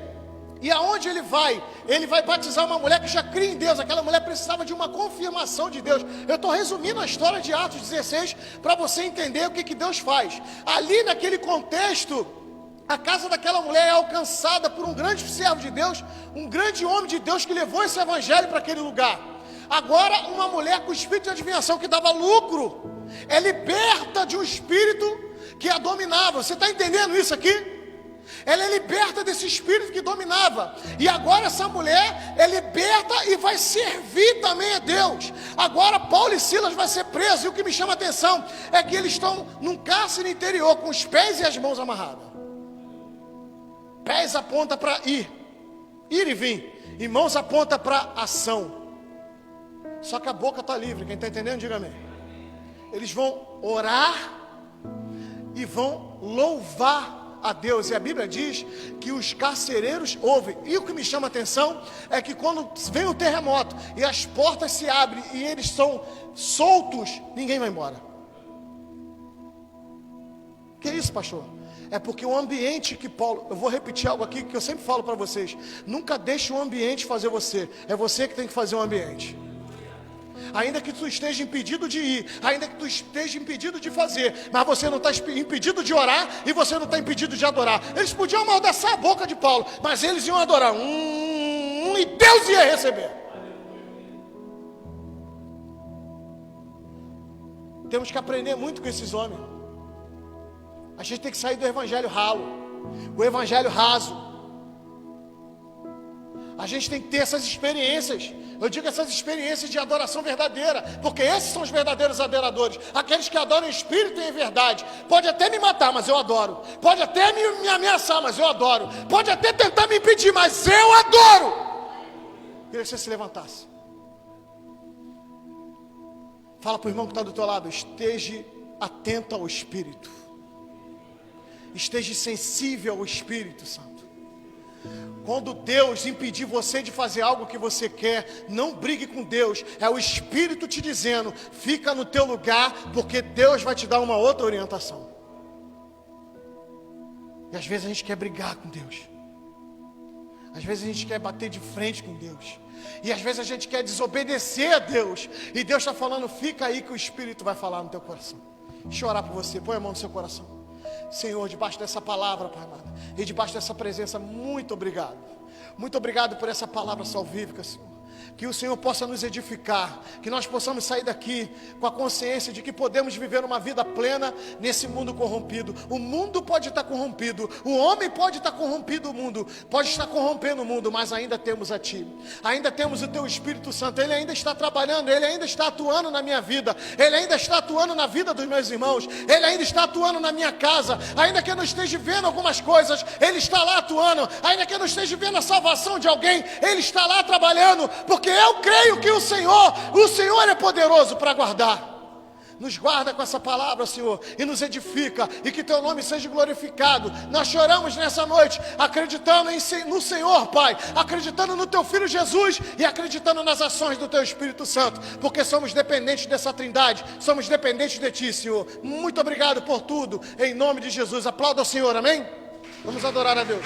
S1: E aonde ele vai batizar uma mulher que já cria em Deus. Aquela mulher precisava de uma confirmação de Deus. Eu estou resumindo a história de Atos 16 para você entender o que Deus faz. Ali naquele contexto, a casa daquela mulher é alcançada por um grande servo de Deus, um grande homem de Deus que levou esse evangelho para aquele lugar. Agora, uma mulher com espírito de adivinhação que dava lucro, é liberta de um espírito que a dominava. Você está entendendo isso aqui? Ela é liberta desse espírito que dominava. E agora essa mulher é liberta e vai servir também a Deus. Agora Paulo e Silas vai ser presos. E o que me chama a atenção é que eles estão num cárcere interior, com os pés e as mãos amarradas. Pés aponta para ir e vir, e mãos aponta para ação. Só que a boca está livre. Quem está entendendo, diga amém. Eles vão orar e vão louvar a Deus. E a Bíblia diz que os carcereiros ouvem. E o que me chama a atenção é que quando vem o terremoto e as portas se abrem e eles são soltos, ninguém vai embora. Que isso, pastor? É porque o ambiente que Paulo... Eu vou repetir algo aqui que eu sempre falo para vocês. Nunca deixe o ambiente fazer você. É você que tem que fazer o ambiente. Ainda que tu esteja impedido de ir, ainda que tu esteja impedido de fazer, mas você não está impedido de orar e você não está impedido de adorar. Eles podiam amaldiçoar a boca de Paulo, mas eles iam adorar. E Deus ia receber. Temos que aprender muito com esses homens. A gente tem que sair do evangelho ralo, o evangelho raso. A gente tem que ter essas experiências. Eu digo essas experiências de adoração verdadeira, porque esses são os verdadeiros adoradores. Aqueles que adoram em espírito e em verdade. Pode até me matar, mas eu adoro. Pode até me ameaçar, mas eu adoro. Pode até tentar me impedir, mas eu adoro. Queria que você se levantasse. Fala para o irmão que está do teu lado: esteja atento ao Espírito. Esteja sensível ao Espírito Santo. Quando Deus impedir você de fazer algo que você quer, não brigue com Deus. É o Espírito te dizendo: fica no teu lugar, porque Deus vai te dar uma outra orientação. E às vezes a gente quer brigar com Deus. Às vezes a gente quer bater de frente com Deus. E às vezes a gente quer desobedecer a Deus. E Deus está falando: fica aí que o Espírito vai falar no teu coração. Deixa eu orar por você. Põe a mão no seu coração. Senhor, debaixo dessa palavra, Pai amado, e debaixo dessa presença, muito obrigado. Muito obrigado por essa palavra salvífica, Senhor. Que o Senhor possa nos edificar, que nós possamos sair daqui com a consciência de que podemos viver uma vida plena nesse mundo corrompido. O mundo pode estar corrompido, o homem pode estar corrompido, o mundo pode estar corrompendo o mundo, mas ainda temos a Ti, ainda temos o Teu Espírito Santo. Ele ainda está trabalhando, Ele ainda está atuando na minha vida, Ele ainda está atuando na vida dos meus irmãos, Ele ainda está atuando na minha casa, ainda que eu não esteja vendo algumas coisas, Ele está lá atuando, ainda que eu não esteja vendo a salvação de alguém, Ele está lá trabalhando, porque eu creio que o Senhor é poderoso para guardar. Nos guarda com essa palavra, Senhor, e nos edifica, e que Teu nome seja glorificado. Nós choramos nessa noite, acreditando no Senhor, Pai, acreditando no Teu Filho Jesus, e acreditando nas ações do Teu Espírito Santo, porque somos dependentes dessa trindade, somos dependentes de Ti, Senhor. Muito obrigado por tudo, em nome de Jesus. Aplauda o Senhor, amém? Vamos adorar a Deus.